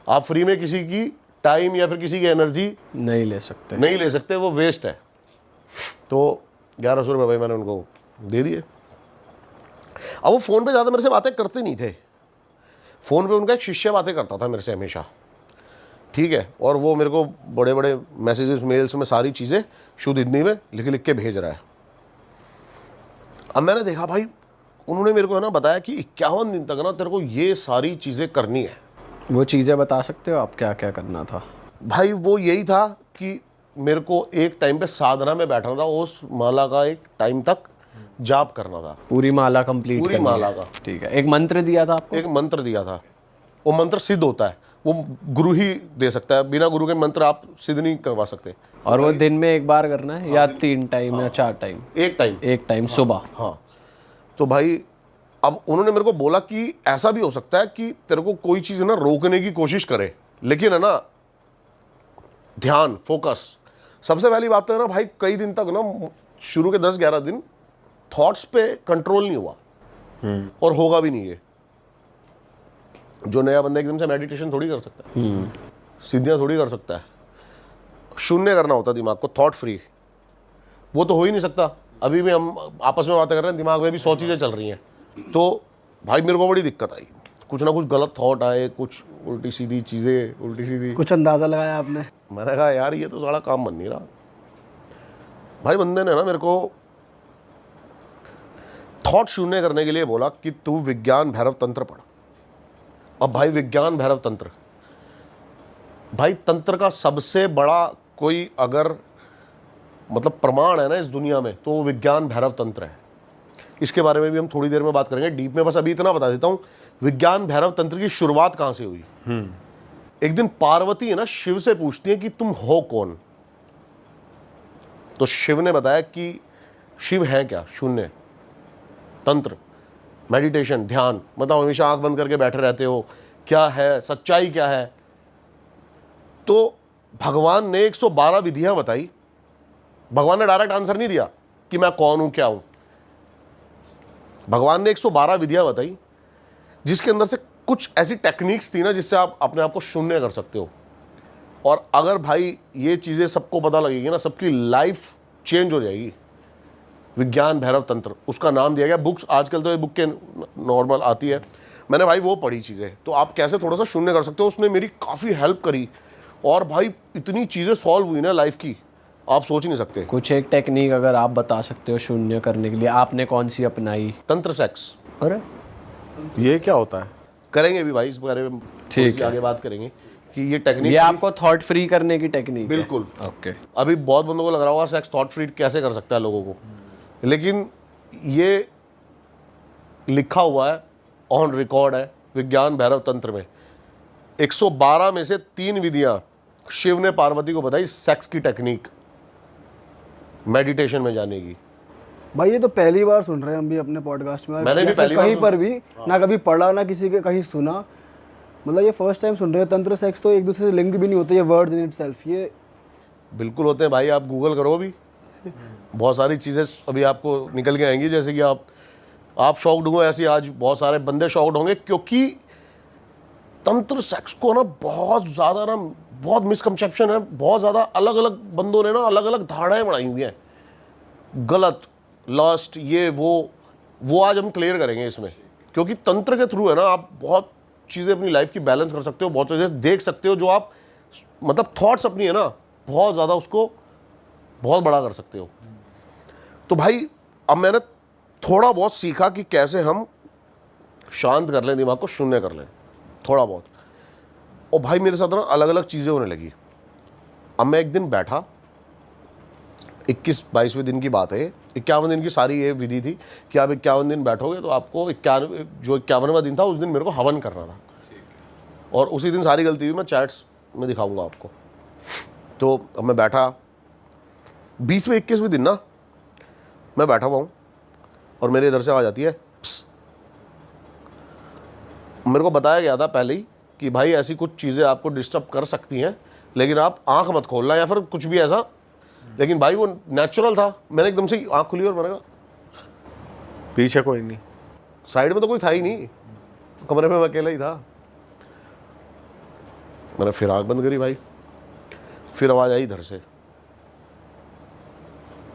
आप फ्री में किसी की टाइम या फिर किसी की एनर्जी नहीं ले सकते, वो वेस्ट है। तो 1100 रुपये भाई मैंने उनको दे दिए। अब वो फ़ोन पे ज़्यादा मेरे से बातें करते नहीं थे, फ़ोन पे उनका एक शिष्य बातें करता था मेरे से हमेशा, ठीक है। और वो मेरे को बड़े बड़े मैसेजेस मेल्स में सारी चीज़ें शुद्ध हिंदी में लिख के भेज रहा है। अब मैंने देखा भाई, उन्होंने मेरे को है ना बताया कि 51 दिन तक ना तेरे को ये सारी चीज़ें करनी है। वो चीज़ें बता सकते हो आप क्या क्या करना था? भाई वो यही था कि मेरे को एक टाइम पे साधना में बैठना था, उस माला का एक टाइम तक जाप करना था, पूरी माला कंप्लीट, पूरी माला का। ठीक है। एक मंत्र दिया था आपको? एक मंत्र दिया था, वो मंत्र सिद्ध होता है, वो गुरु ही दे सकता है, बिना गुरु के मंत्र आप सिद्ध नहीं करवा सकते। और वो दिन में एक बार करना है या 3 टाइम या 4 टाइम? एक टाइम सुबह। हाँ। तो भाई अब उन्होंने मेरे को बोला कि ऐसा भी हो सकता है कि तेरे को कोई चीज़ ना रोकने की कोशिश करे, लेकिन है ना ध्यान, फोकस। सबसे पहली बात तो है ना भाई, कई दिन तक ना शुरू के 10-11 दिन थॉट्स पे कंट्रोल नहीं हुआ और होगा भी नहीं। ये जो नया बंदा एकदम से मेडिटेशन थोड़ी कर सकता है, सीधियाँ थोड़ी कर सकता है। शून्य करना होता है दिमाग को, थॉट फ्री। वो तो हो ही नहीं सकता। अभी भी हम आपस में बातें कर रहे हैं, दिमाग में भी 100 चीज़ें चल रही हैं। तो भाई मेरे को बड़ी दिक्कत आई, कुछ ना कुछ गलत थॉट आए, कुछ उल्टी सीधी चीज़ें, उल्टी सीधी। कुछ अंदाज़ा लगाया आपने? मैंने कहा यार ये तो सारा काम बन नहीं रहा। भाई बंदे ने ना मेरे को थॉट शून्य करने के लिए बोला कि तू विज्ञान भैरव तंत्र पढ़। अब भाई विज्ञान भैरव तंत्र, भाई तंत्र का सबसे बड़ा कोई अगर मतलब प्रमाण है ना इस दुनिया में, तो वो विज्ञान भैरव तंत्र है। इसके बारे में भी हम थोड़ी देर में बात करेंगे डीप में। बस अभी इतना बता देता हूँ, विज्ञान भैरव तंत्र की शुरुआत कहाँ से हुई। एक दिन पार्वती है ना शिव से पूछती है कि तुम हो कौन। तो शिव ने बताया कि शिव है क्या, शून्य, तंत्र, मेडिटेशन, ध्यान, मतलब हमेशा आंख बंद करके बैठे रहते हो, क्या है सच्चाई, क्या है। तो भगवान ने 112 विधियां बताई। भगवान ने डायरेक्ट आंसर नहीं दिया कि मैं कौन हूं, क्या हूं। भगवान ने 112 विधियां बताई, जिसके अंदर से कुछ ऐसी टेक्निक्स थी ना जिससे आप अपने आप को शून्य कर सकते हो। और अगर भाई ये चीज़ें सबको पता लगेगी ना, सबकी लाइफ चेंज हो जाएगी। विज्ञान भैरव तंत्र उसका नाम दिया गया। बुक्स आजकल तो ये बुक के नॉर्मल आती है, मैंने भाई वो पढ़ी चीज़ें। तो आप कैसे थोड़ा सा शून्य कर सकते हो, उसने मेरी काफ़ी हेल्प करी। और भाई इतनी चीज़ें सॉल्व हुई ना लाइफ की, आप सोच नहीं सकते। कुछ एक टेक्निक अगर आप बता सकते हो शून्य करने के लिए, आपने कौन सी अपनाई? तंत्र सेक्स। अरे ये क्या होता है? करेंगे भी भाई इस बारे में, ठीक है, आगे बात करेंगे कि ये टेक्निक, ये आपको थॉट फ्री करने की टेक्निक है। बिल्कुल। ओके। अभी बहुत बंदों को लग रहा होगा सेक्स थॉट फ्री कैसे कर सकता है लोगों को, लेकिन ये लिखा हुआ है, ऑन रिकॉर्ड है विज्ञान भैरव तंत्र में। 112 में से 3 विधियां शिव ने पार्वती को बताई सेक्स की टेक्निक, मेडिटेशन में जाने की। भाई ये तो पहली बार सुन रहे हैं हम भी अपने पॉडकास्ट में। मैंने भी पहली बार कहीं पर भी ना कभी पढ़ा ना किसी के कहीं सुना, मतलब ये फर्स्ट टाइम सुन रहे हैं। तंत्र सेक्स तो एक दूसरे से लिंक भी नहीं होते, ये वर्ड्स इन इटसेल्फ ये बिल्कुल होते हैं भाई। आप गूगल करो अभी, बहुत सारी चीज़ें अभी आपको निकल के आएंगी, जैसे कि आप शॉक्ड हुए ऐसे आज बहुत सारे बंदे शॉक्ड होंगे, क्योंकि तंत्र सेक्स को ना बहुत ज़्यादा ना बहुत मिसकंसेप्शन है। बहुत ज़्यादा अलग अलग बंदों ने ना अलग अलग धारणाएं बनाई हुई हैं, गलत, लस्ट, ये वो आज हम क्लियर करेंगे इसमें। क्योंकि तंत्र के थ्रू है ना आप बहुत चीज़ें अपनी लाइफ की बैलेंस कर सकते हो, बहुत चीज़ें देख सकते हो, जो आप मतलब थॉट्स अपनी है ना बहुत ज़्यादा उसको बहुत बड़ा कर सकते हो। तो भाई अब मैंने थोड़ा बहुत सीखा कि कैसे हम शांत कर लें दिमाग को, शून्य कर लें थोड़ा बहुत। और भाई मेरे साथ ना अलग अलग चीज़ें होने लगी। अब मैं एक दिन बैठा, 21-22वें दिन की बात है, 51 दिन की सारी ये विधि थी कि आप 51 दिन बैठोगे तो आपको 51वां दिन था उस दिन मेरे को हवन करना था। और उसी दिन सारी गलती हुई, मैं चैट्स में दिखाऊंगा आपको। तो अब मैं बैठा, 20वें 21वें दिन ना मैं बैठा हुआ हूँ और मेरे इधर से आवाज़ आती है, प्स। मेरे को बताया गया था पहले ही कि भाई ऐसी कुछ चीज़ें आपको डिस्टर्ब कर सकती हैं, लेकिन आप आंख मत खोलना या फिर कुछ भी ऐसा। लेकिन भाई वो नेचुरल था, मैंने एकदम से आंख खुली और मैंने कहा पीछे कोई नहीं, साइड में तो कोई था ही नहीं, कमरे में मैं अकेला ही था। मैंने फिर आंख बंद करी भाई, फिर आवाज़ आई इधर से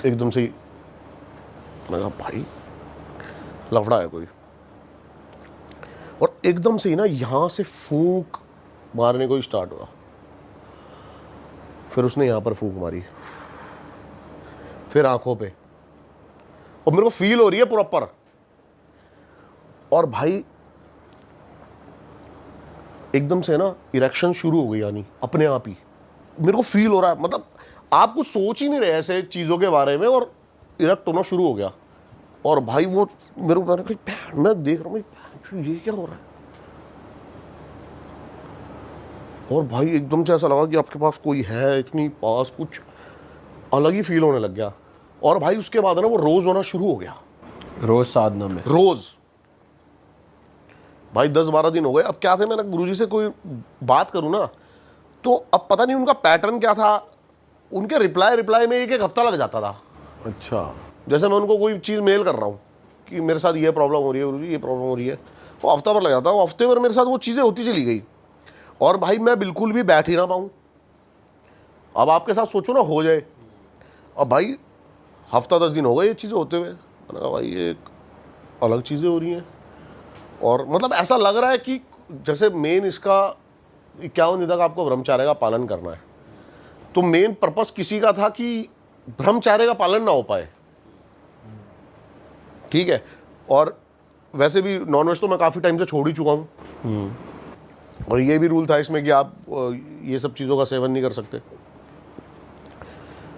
एकदम से ही। मैंने कहा भाई लफड़ा है कोई, और एकदम से ही ना यहाँ से फूंक मारने को ही स्टार्ट हुआ। फिर उसने यहाँ पर फूंक मारी, फिर आंखों पे, और मेरे को फील हो रही है प्रॉपर। और भाई एकदम से ना इरेक्शन शुरू हो गई, यानी अपने आप ही मेरे को फील हो रहा है, मतलब आप कुछ सोच ही नहीं रहे ऐसे चीज़ों के बारे में, और इरेक्ट होना शुरू हो गया। और भाई वो मेरे को मैं देख रहा हूँ ये क्या हो रहा है। और भाई एकदम से ऐसा लगा कि आपके पास कोई है, इतनी पास कुछ अलग ही फील होने लग गया। और भाई उसके बाद ना वो रोज़ होना शुरू हो गया, रोज साधना में रोज़। भाई 10-12 दिन हो गए। अब क्या थे, मैंने गुरुजी से कोई बात करूँ ना तो अब पता नहीं उनका पैटर्न क्या था, उनके रिप्लाई में एक हफ्ता लग जाता था। अच्छा। जैसे मैं उनको कोई चीज़ मेल कर रहा हूँ कि मेरे साथ ये प्रॉब्लम हो रही है गुरुजी, ये प्रॉब्लम हो रही है, वो हफ्ता भर लग जाता है। वो हफ्ते भर मेरे साथ वो चीज़ें होती चली गई और भाई मैं बिल्कुल भी बैठ ही ना पाऊँ। अब आपके साथ सोचो ना हो जाए। अब भाई हफ्ता 10 दिन हो गए ये चीज़ें होते हुए। मैंने कहा भाई ये एक अलग चीज़ें हो रही हैं। और मतलब ऐसा लग रहा है कि जैसे मेन इसका 51 दिन तक आपको ब्रह्मचर्य का पालन करना है, तो मेन पर्पस किसी का था कि ब्रह्मचर्य का पालन ना हो पाए, ठीक है। और वैसे भी नॉनवेज तो मैं काफ़ी टाइम से छोड़ ही चुका हूँ, और ये भी रूल था इसमें कि आप ये सब चीज़ों का सेवन नहीं कर सकते।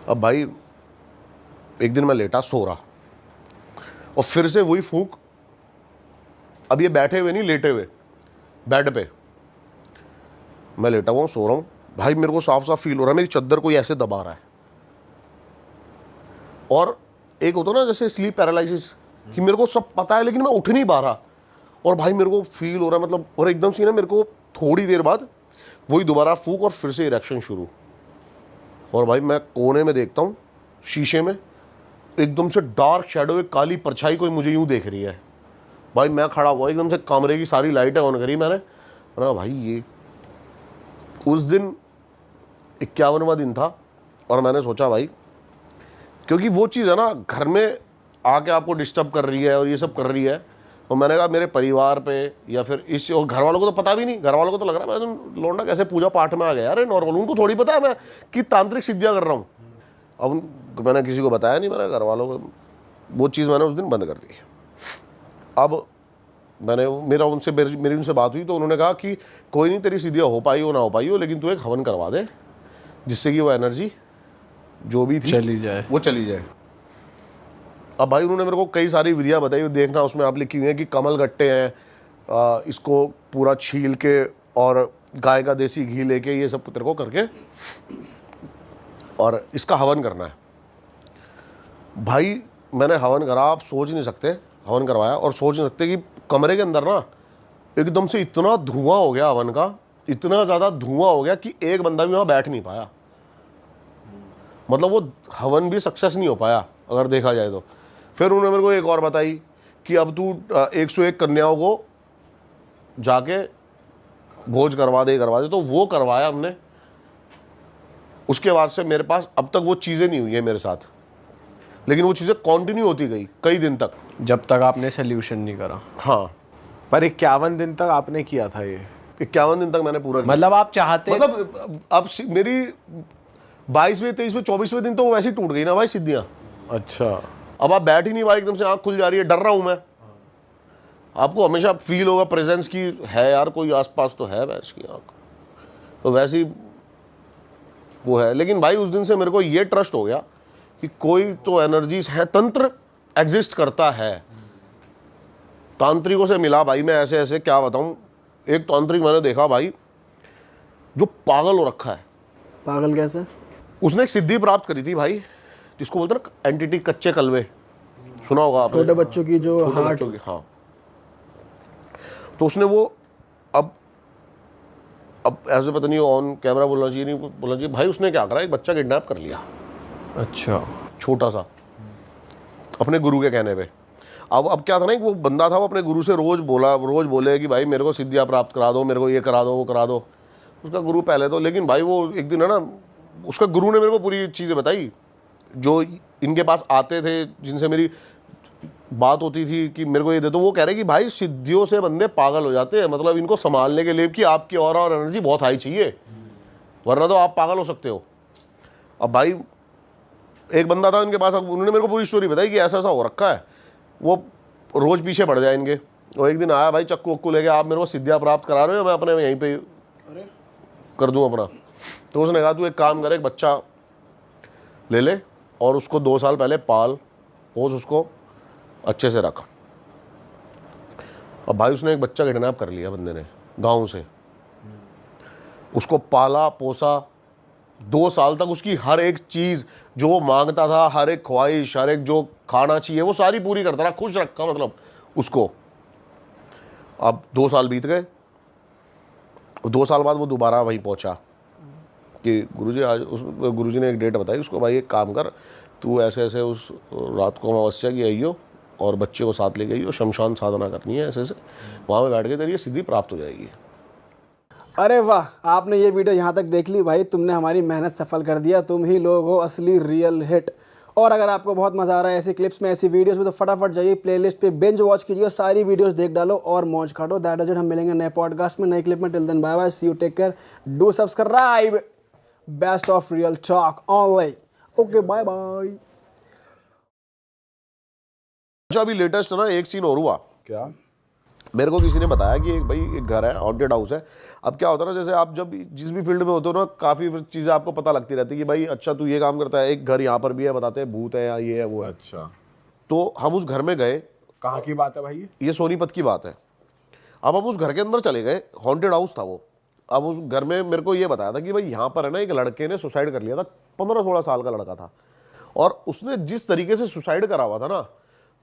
अब भाई एक दिन मैं लेटा सो रहा और फिर से वही फूंक। अब ये बैठे हुए नहीं, लेटे हुए बेड पे मैं लेटा हुआ हूँ, सो रहा हूँ। भाई मेरे को साफ साफ फील हो रहा है मेरी चद्दर कोई ऐसे दबा रहा है। और एक होता ना जैसे स्लीप पैरालिसिस, कि मेरे को सब पता है लेकिन मैं उठ नहीं पा रहा। और भाई मेरे को फील हो रहा है मतलब, और एकदम से ना मेरे को थोड़ी देर बाद वही दोबारा फूंक और फिर से इरेक्शन शुरू। और भाई मैं कोने में देखता हूँ शीशे में, एकदम से डार्क शैडो, एक काली परछाई कोई मुझे यूँ देख रही है। भाई मैं खड़ा हुआ, एकदम से कमरे की सारी लाइटें ऑन करी मैंने। भाई ये उस दिन 51वां दिन था और मैंने सोचा भाई, क्योंकि वो चीज़ है ना घर में आके आपको डिस्टर्ब कर रही है और ये सब कर रही है। और मैंने कहा मेरे परिवार पे या फिर इस, और घर वालों को तो पता भी नहीं, घर वालों को तो लग रहा है मैं लौंडा कैसे पूजा पाठ में आ गया यार, नॉर्मल। उनको थोड़ी पता है मैं कि तांत्रिक सिद्धियाँ कर रहा हूँ। अब मैंने किसी को बताया नहीं, मेरे घर वालों को वो चीज़ मैंने उस दिन बंद कर दी। अब मैंने मेरी उनसे बात हुई तो उन्होंने कहा कि कोई नहीं, तेरी सिद्धियाँ हो पाई हो ना हो पाई हो, लेकिन तू एक हवन करवा दे जिससे कि वो एनर्जी जो भी थी चली जाए, वो चली जाए। अब भाई उन्होंने मेरे को कई सारी विधियाँ बताई, वो देखना उसमें आप लिखी हुई है कि कमल गट्टे हैं, इसको पूरा छील के और गाय का देसी घी लेके ये सब तेरे को करके और इसका हवन करना है। भाई मैंने हवन करा, आप सोच नहीं सकते, हवन करवाया और सोच नहीं सकते कि कमरे के अंदर ना एकदम से इतना धुआं हो गया हवन का, इतना ज़्यादा धुआं हो गया कि एक बंदा भी वहाँ बैठ नहीं पाया। मतलब वो हवन भी सक्सेस नहीं हो पाया अगर देखा जाए तो। फिर उन्होंने मेरे को एक और बताई कि अब तू 101 कन्याओं को जाके भोज करवा दे। तो वो करवाया हमने। उसके बाद से मेरे पास अब तक वो चीज़ें नहीं हुई है मेरे साथ, लेकिन वो चीज़ें कंटिन्यू होती गई कई दिन तक, जब तक आपने सोल्यूशन नहीं करा। हाँ। पर 51 दिन तक आपने किया था ये? 51 दिन तक मैंने पूरा किया। मतलब आप चाहते, मतलब अब मेरी 22वें 23वें 24वें दिन तो वो वैसे ही टूट गई ना भाई सिद्धियाँ। अच्छा। अब आप बैठ ही नहीं पाए, एकदम से आँख खुल जा रही है, डर रहा हूँ मैं। आपको हमेशा फील होगा प्रेजेंस की है यार, कोई आसपास तो है वैसे की आँख, तो वैसी वो है। लेकिन भाई उस दिन से मेरे को ये ट्रस्ट हो गया कि कोई तो एनर्जीज है, तंत्र एग्जिस्ट करता है। तांत्रिकों से मिला भाई मैं, ऐसे ऐसे क्या बताऊं। एक तांत्रिक मैंने देखा भाई जो पागल हो रखा है। पागल कैसे? उसने एक सिद्धि प्राप्त करी थी भाई, जिसको बोलते हैं ना एंटिटी, कच्चे कलवे, सुना होगा आपने, छोटे बच्चों की जो छोटे हार्ट, बच्चों की, हाँ। तो उसने वो अब ऐसे पता नहीं ऑन कैमरा बोलना चाहिए नहीं बोलना चाहिए, भाई उसने क्या करा, एक बच्चा किडनैप कर लिया। अच्छा, छोटा सा, अपने गुरु के कहने पे। अब क्या था ना, वो बंदा था, वो अपने गुरु से रोज बोले कि भाई मेरे को सिद्धियाँ प्राप्त करा दो, मेरे को ये करा दो, वो करा दो। उसका गुरु पहले तो, लेकिन भाई वो एक दिन है ना, उसका गुरु ने मेरे को पूरी चीज़ें बताई जो इनके पास आते थे, जिनसे मेरी बात होती थी कि मेरे को ये दे दो। वो कह रहे कि भाई सिद्धियों से बंदे पागल हो जाते हैं, मतलब इनको संभालने के लिए कि आपकी ऑरा और एनर्जी बहुत हाई चाहिए, वरना तो आप पागल हो सकते हो। अब भाई एक बंदा था उनके पास, उन्होंने मेरे को पूरी स्टोरी बताई कि ऐसा ऐसा हो रखा है, वो रोज़ पीछे पड़ जाए इनके। और एक दिन आया भाई चक्कू वक्कू लेके, आप मेरे को सिद्धियाँ प्राप्त करा रहे हो, मैं अपने यहीं पे कर दूँ अपना। तो उसने कहा तू एक काम करे, एक बच्चा ले ले और उसको 2 साल पहले पाल पोस, उसको अच्छे से रख। अब भाई उसने एक बच्चा किडनैप कर लिया बंदे ने गाँव से। उसको पाला पोसा, 2 साल तक उसकी हर एक चीज़ जो वो मांगता था, हर एक ख्वाहिश, हर एक जो खाना चाहिए वो सारी पूरी करता रहा, खुश रखा मतलब उसको। अब 2 साल बीत गए, 2 साल बाद वो दोबारा वहीं पहुंचा कि गुरुजी आज गुरुजी ने एक डेट बताई उसको, भाई एक काम कर, तू ऐसे ऐसे उस रात को अमावस्या की आइयो और बच्चे को साथ ले गई, शमशान साधना करनी है, ऐसे ऐसे वहाँ पे बैठ के तेरी ये सिद्धि प्राप्त हो जाएगी। अरे वाह, आपने ये वीडियो यहाँ तक देख ली भाई, तुमने हमारी मेहनत सफल कर दिया, तुम ही लोग हो असली रियल हिट। और अगर आपको बहुत मज़ा आ रहा है ऐसी क्लिप्स में, ऐसी वीडियोस में, तो फटाफट जाइए प्लेलिस्ट पे बिंज वॉच कीजिए, सारी वीडियोस देख डालो और मौज काटो। दैट इज इट, हम मिलेंगे नए पॉडकास्ट में, नई क्लिप में। Till then bye bye, see you, take care, do subscribe, best of real talk online. Okay bye bye. अच्छा अभी लेटेस्ट ना एक सीन और हुआ, क्या? मेरे को किसी ने बताया कि भाई एक घर है, हॉन्टेड हाउस है। अब क्या होता है ना, जैसे आप जब जिस भी फील्ड में होते हो ना, काफ़ी चीज़ें आपको पता लगती रहती है कि भाई अच्छा तू ये काम करता है, एक घर यहाँ पर भी है, बताते हैं भूत है या ये है वो है। अच्छा, तो हम उस घर में गए, कहाँ की बात है भाई ये सोनीपत की बात है। अब हम उस घर के अंदर चले गए, हॉन्टेड हाउस था वो। अब उस घर में मेरे को ये बताया था कि भाई यहाँ पर है ना, एक लड़के ने सुसाइड कर लिया था, 15-16 साल का लड़का था, और उसने जिस तरीके से सुसाइड करा हुआ था ना,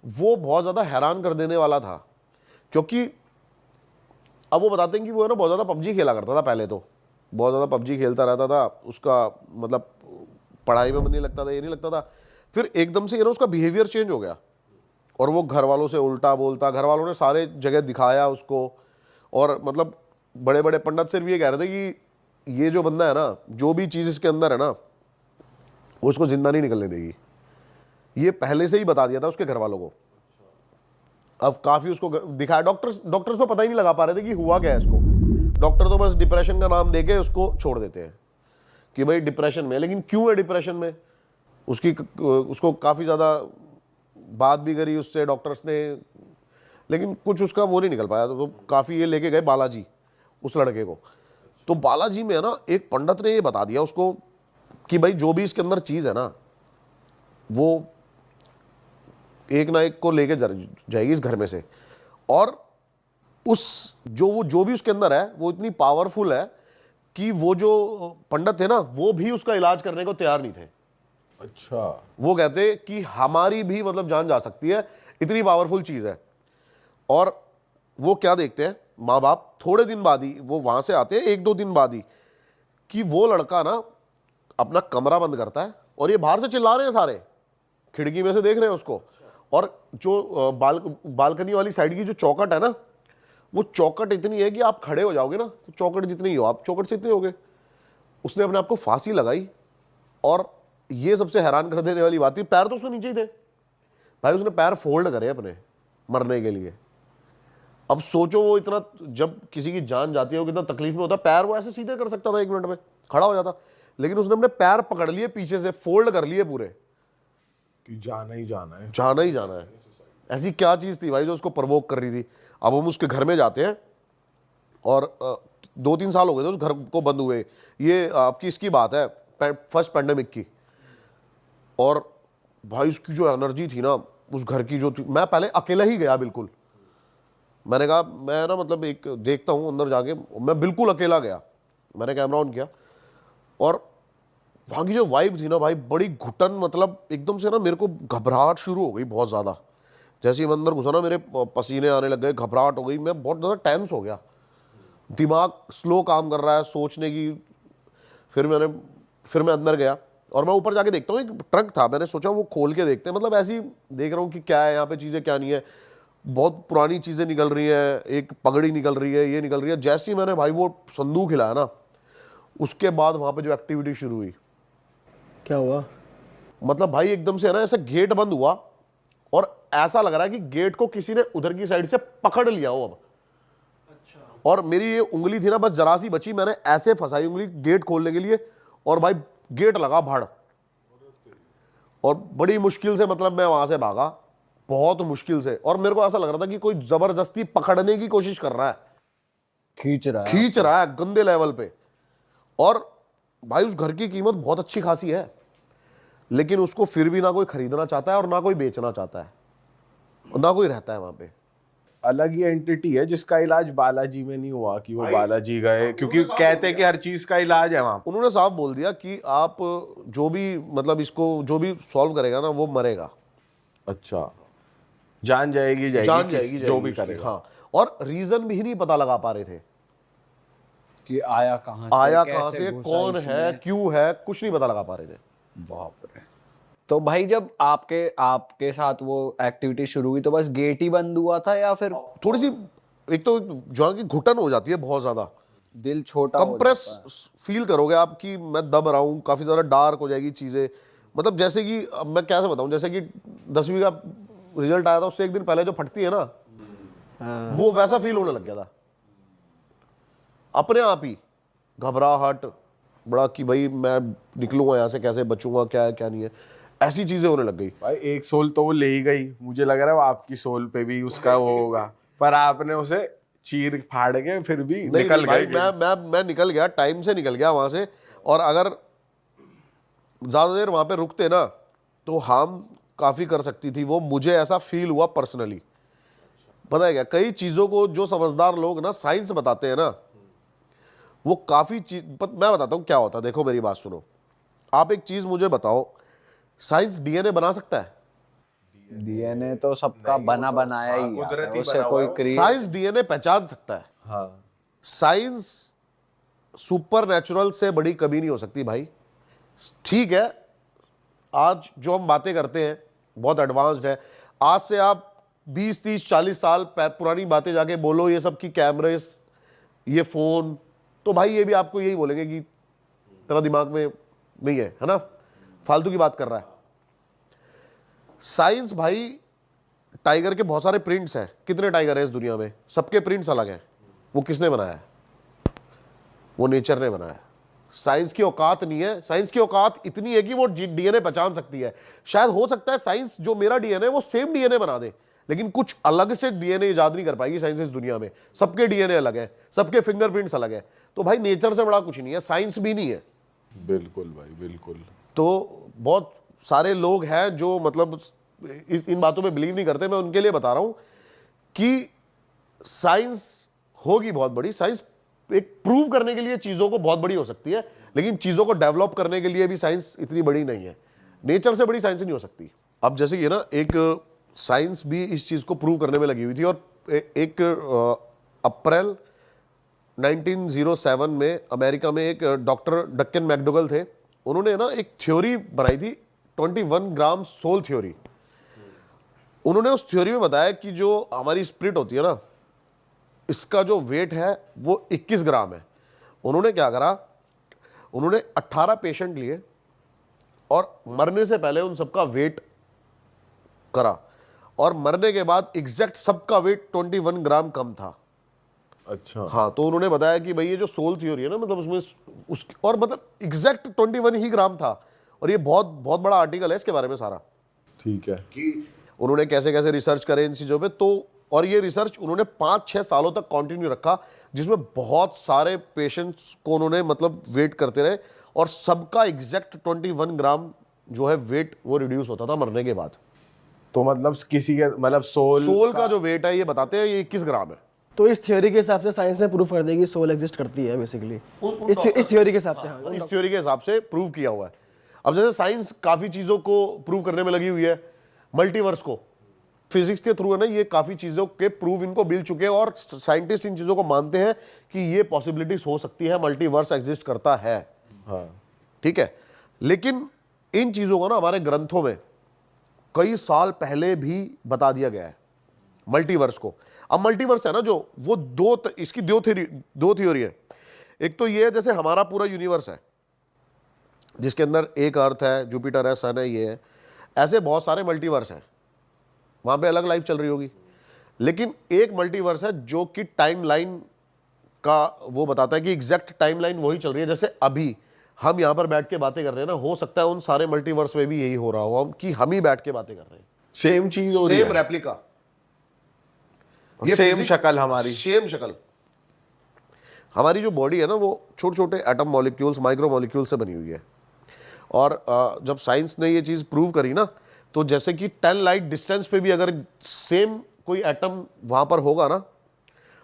वो बहुत ज़्यादा हैरान कर देने वाला था। क्योंकि अब वो बताते हैं कि वो है ना बहुत ज़्यादा पबजी खेला करता था पहले, तो बहुत ज़्यादा पबजी खेलता रहता था, उसका मतलब पढ़ाई में मन नहीं लगता था, ये नहीं लगता था। फिर एकदम से ये ना उसका बिहेवियर चेंज हो गया, और वो घर वालों से उल्टा बोलता, घर वालों ने सारे जगह दिखाया उसको, और मतलब बड़े बड़े पंडित सिर्फ ये कह रहे थे कि ये जो बंदा है ना, जो भी चीज़ इसके अंदर है ना, वो इसको जिंदा नहीं निकलने देगी। ये पहले से ही बता दिया था उसके घर वालों को। अब काफ़ी उसको दिखाया, डॉक्टर्स तो पता ही नहीं लगा पा रहे थे कि हुआ क्या है इसको। डॉक्टर तो बस डिप्रेशन का नाम देके उसको छोड़ देते हैं कि भाई डिप्रेशन में, लेकिन क्यों है डिप्रेशन में, उसको काफ़ी ज़्यादा बात भी करी उससे डॉक्टर्स ने, लेकिन कुछ उसका वो नहीं निकल पाया। तो काफ़ी ये लेके गए बालाजी उस लड़के को। तो बालाजी में है ना, एक पंडित ने ये बता दिया उसको कि भाई जो भी इसके अंदर चीज़ है ना, वो एक ना एक को लेके जाएगी इस घर में से, और उस जो भी उसके अंदर है वो इतनी पावरफुल है कि वो जो पंडित थे ना, वो भी उसका इलाज करने को तैयार नहीं थे। अच्छा, वो कहते कि हमारी भी मतलब जान जा सकती है, इतनी पावरफुल चीज़ है। और वो क्या देखते हैं माँ बाप, थोड़े दिन बाद ही वो वहाँ से आते हैं, 1-2 दिन बाद ही, कि वो लड़का ना अपना कमरा बंद करता है, और ये बाहर से चिल्ला रहे हैं सारे, खिड़की में से देख रहे हैं उसको, और जो बालकनी वाली साइड की जो चौखट है ना, वो चौखट इतनी है कि आप खड़े हो जाओगे ना, तो चौखट जितनी ही हो आप चौखट से इतने होगे। उसने अपने आप को फांसी लगाई, और ये सबसे हैरान कर देने वाली बात थी, पैर तो उसके नीचे ही थे भाई, उसने पैर फोल्ड करे अपने मरने के लिए। अब सोचो वो इतना, जब किसी की जान जाती है वो कितना तकलीफ में होता है। पैर वो ऐसे सीधे कर सकता था, 1 मिनट में खड़ा हो जाता, लेकिन उसने अपने पैर पकड़ लिए पीछे से, फोल्ड कर लिए पूरे, कि जाना ही जाना है, जाना ही जाना है। ऐसी क्या चीज़ थी भाई जो उसको प्रवोक कर रही थी। अब हम उसके घर में जाते हैं, और 2-3 साल हो गए थे उस घर को बंद हुए। ये आपकी इसकी बात है, फर्स्ट पैंडेमिक की। और भाई उसकी जो एनर्जी थी ना उस घर की जो थी, मैं पहले अकेला ही गया बिल्कुल। मैंने कहा मैं ना मतलब एक देखता हूँ अंदर जाके, मैं बिल्कुल अकेला गया, मैंने कैमरा ऑन किया, और वहाँ की जो वाइब थी ना भाई, बड़ी घुटन, मतलब एकदम से ना मेरे को घबराहट शुरू हो गई बहुत ज़्यादा। जैसे ही मैं अंदर घुसा ना, मेरे पसीने आने लग गए, घबराहट हो गई, मैं बहुत ज़्यादा टेंस हो गया, दिमाग स्लो काम कर रहा है सोचने की। फिर मैं अंदर गया, और मैं ऊपर जाके देखता हूँ, एक ट्रक था, मैंने सोचा वो खोल के देखते हैं, मतलब ऐसे ही देख रहा हूँ कि क्या है यहाँ पे, चीज़ें क्या नहीं है। बहुत पुरानी चीज़ें निकल रही हैं, एक पगड़ी निकल रही है, ये निकल रही है। जैसे ही मैंने भाई वो संदूक हिलाया ना, उसके बाद वहाँ पे जो एक्टिविटी शुरू हुई, क्या हुआ? मतलब भाई एकदम से है ना, ऐसा गेट बंद हुआ, और ऐसा लग रहा है कि गेट को किसी ने उधर की साइड से पकड़ लिया हो अब। अच्छा। और मेरी ये उंगली थी ना, बस जरा सी बची, मैंने ऐसे फंसाई उंगली गेट खोलने के लिए, और भाई गेट लगा भाड़, और बड़ी मुश्किल से मतलब मैं वहां से भागा, बहुत मुश्किल से। और मेरे को ऐसा लग रहा था कि कोई जबरदस्ती पकड़ने की कोशिश कर रहा है, खींच रहा है गंदे लेवल पे। और भाई उस घर की कीमत बहुत अच्छी खासी है, लेकिन उसको फिर भी ना कोई खरीदना चाहता है, और ना कोई बेचना चाहता है, और ना कोई रहता है वहां पे। अलग ही एंटिटी है जिसका इलाज बालाजी में नहीं हुआ कि वो बालाजी गए, क्योंकि कहते हैं कि हर चीज का इलाज है वहां। उन्होंने साफ बोल दिया कि आप जो भी मतलब इसको जो भी सॉल्व करेगा ना वो मरेगा। अच्छा, जान जाएगी जान जाएगी जो भी उसकी, करेगा। हाँ। और रीजन भी नहीं पता लगा पा रहे थे कि आया कहाँ से, कैसे घुसा कौन है, इसमें। क्यों है, कुछ नहीं पता लगा पा रहे थे। बाप रे। तो भाई जब आपके साथ वो एक्टिविटी शुरू हुई तो बस गेट ही बंद हुआ था या फिर थोड़ी सी एक तो जो है कि घुटन हो जाती है बहुत ज्यादा, दिल छोटा हो कंप्रेस जाता है? फील करोगे आप कि मैं दब रहा हूँ, काफी ज्यादा डार्क हो जाएगी चीजें। मतलब जैसे कि अब मैं कैसे बताऊं, जैसे कि 10वीं का रिजल्ट आया था उससे एक दिन पहले जो फटती है ना, वो वैसा फील होने लग गया था अपने आप ही। घबराहट बड़ा कि भाई मैं निकलूंगा यहाँ से कैसे, बचूंगा क्या है क्या नहीं है, ऐसी चीजें होने लग गई। भाई एक सोल तो वो ले ही गई, मुझे लग रहा है वो आपकी सोल पे भी उसका वो होगा, पर आपने उसे चीर फाड़ के फिर भी निकल भाई गए। मैं निकल गया, टाइम से निकल गया वहां से। और अगर ज्यादा देर वहां पे रुकते ना तो हार्म काफी कर सकती थी वो, मुझे ऐसा फील हुआ पर्सनली। पता है क्या, कई चीजों को जो समझदार लोग ना साइंस बताते हैं ना, वो काफी चीज मैं बताता हूं क्या होता है। देखो मेरी बात सुनो, आप एक चीज मुझे बताओ, साइंस डीएनए बना सकता है? डीएनए तो सबका बना बनाया ही आता है, कुदरती उससे बना कोई हुआ है। क्रिएट। साइंस डीएनए पहचान सकता है। हाँ, साइंस सुपर नेचुरल से बड़ी कभी नहीं हो सकती भाई। ठीक है, आज जो हम बातें करते हैं बहुत एडवांस्ड है। आज से आप 20, 30, 40 साल पुरानी बातें जाके बोलो ये सब की कैमरे, ये फोन, तो भाई ये भी आपको यही बोलेंगे कि तेरा दिमाग में नहीं है ना, फालतू की बात कर रहा है। साइंस भाई, टाइगर के बहुत सारे प्रिंट्स हैं। कितने टाइगर हैं इस दुनिया में? सबके प्रिंट्स अलग हैं। वो किसने बनाया है? वो नेचर ने बनाया है। साइंस की औकात नहीं है। साइंस की औकात इतनी है कि वो डीएनए पहचान सकती है। शायद हो सकता है साइंस जो मेरा डीएनए वो सेम डीएनए बना दे, लेकिन कुछ अलग से डीएनए इजाद नहीं कर पाएगी साइंस इस दुनिया में। सबके डीएनए अलग है, सबके फिंगरप्रिंट्स अलग है। तो भाई नेचर से बड़ा कुछ नहीं है, साइंस भी नहीं है। बिल्कुल भाई, बिल्कुल। तो बहुत सारे लोग हैं जो मतलब इन बातों पे बिलीव नहीं करते। मैं उनके लिए बता रहा हूं कि साइंस होगी बहुत बड़ी। साइंस एक प्रूव करने के लिए चीजों को बहुत बड़ी हो सकती है, लेकिन चीजों को डेवलप करने के लिए भी साइंस इतनी बड़ी नहीं है। नेचर से बड़ी साइंस नहीं हो सकती। अब जैसे कि ना, एक साइंस भी इस चीज को प्रूव करने में लगी हुई थी। और एक अप्रैल 1907 में अमेरिका में एक डॉक्टर डक्कन मैकडोगल थे। उन्होंने ना एक थ्योरी बनाई थी, 21 ग्राम सोल थ्योरी। उन्होंने उस थ्योरी में बताया कि जो हमारी स्पिरिट होती है ना, इसका जो वेट है वो 21 ग्राम है। उन्होंने क्या करा, उन्होंने 18 पेशेंट लिए और मरने से पहले उन सबका वेट करा, और मरने के बाद एग्जैक्ट सबका वेट 21 ग्राम कम था। अच्छा, हाँ, तो उन्होंने बताया कि भाई ये जो सोल थ्योरी है ना, मतलब उसमें और मतलब एग्जैक्ट 21 ही ग्राम था। और ये बहुत बहुत बड़ा आर्टिकल है इसके बारे में सारा, ठीक है। कि उन्होंने कैसे कैसे रिसर्च करे इन चीज़ों पे। तो और ये रिसर्च उन्होंने 5-6 सालों तक कंटिन्यू रखा, जिसमें बहुत सारे पेशेंट्स को उन्होंने मतलब वेट करते रहे, और सबका एग्जैक्ट 21 ग्राम जो है वेट वो रिड्यूस होता था मरने के बाद। तो मतलब किसी के मतलब सोल का जो वेट है ये बताते हैं ये 21 ग्राम है। तो इस थ्योरी के हिसाब से साइंस ने प्रूफ कर दिया कि सोल एग्जिस्ट करती है बेसिकली। इस थ्योरी के हिसाब से, हाँ। इस थ्योरी के हिसाब से प्रूव किया हुआ है। अब जैसे साइंस काफी चीजों को प्रूव करने में लगी हुई है, मल्टीवर्स को फिजिक्स के थ्रू है ना, ये काफी चीजों के प्रूव इनको मिल चुके हैं, और साइंटिस्ट इन चीजों को मानते हैं कि ये पॉसिबिलिटीज हो सकती है, मल्टीवर्स एग्जिस्ट करता है। हाँ, ठीक है, लेकिन इन चीजों को ना हमारे ग्रंथों में कई साल पहले भी बता दिया गया है, मल्टीवर्स को। अब मल्टीवर्स है ना जो, वो इसकी दो थ्योरी है। एक तो ये है जैसे हमारा पूरा यूनिवर्स है, जिसके अंदर एक अर्थ है, जुपिटर है, सन है, ये है। ऐसे बहुत सारे मल्टीवर्स हैं, वहां पे अलग लाइफ चल रही होगी। लेकिन एक मल्टीवर्स है जो कि टाइमलाइन का वो बताता है कि एग्जैक्ट टाइमलाइन वही चल रही है। जैसे अभी हम यहां पर बैठ के बातें कर रहे हैं ना, हो सकता है उन सारे मल्टीवर्स में भी यही हो रहा हो, कि हम ही बैठ के बातें कर रहे हैं, सेम चीज हो रही सेम है, रेप्लिका, सेम शक्ल हमारी, सेम शक्ल। हमारी जो बॉडी है ना वो छोटे छोटे एटम मॉलिक्यूल्स, माइक्रो मॉलिक्यूल से बनी हुई है। और जब साइंस ने ये चीज प्रूव करी ना, तो जैसे कि 10 लाइट डिस्टेंस पे भी अगर सेम कोई एटम वहाँ पर होगा ना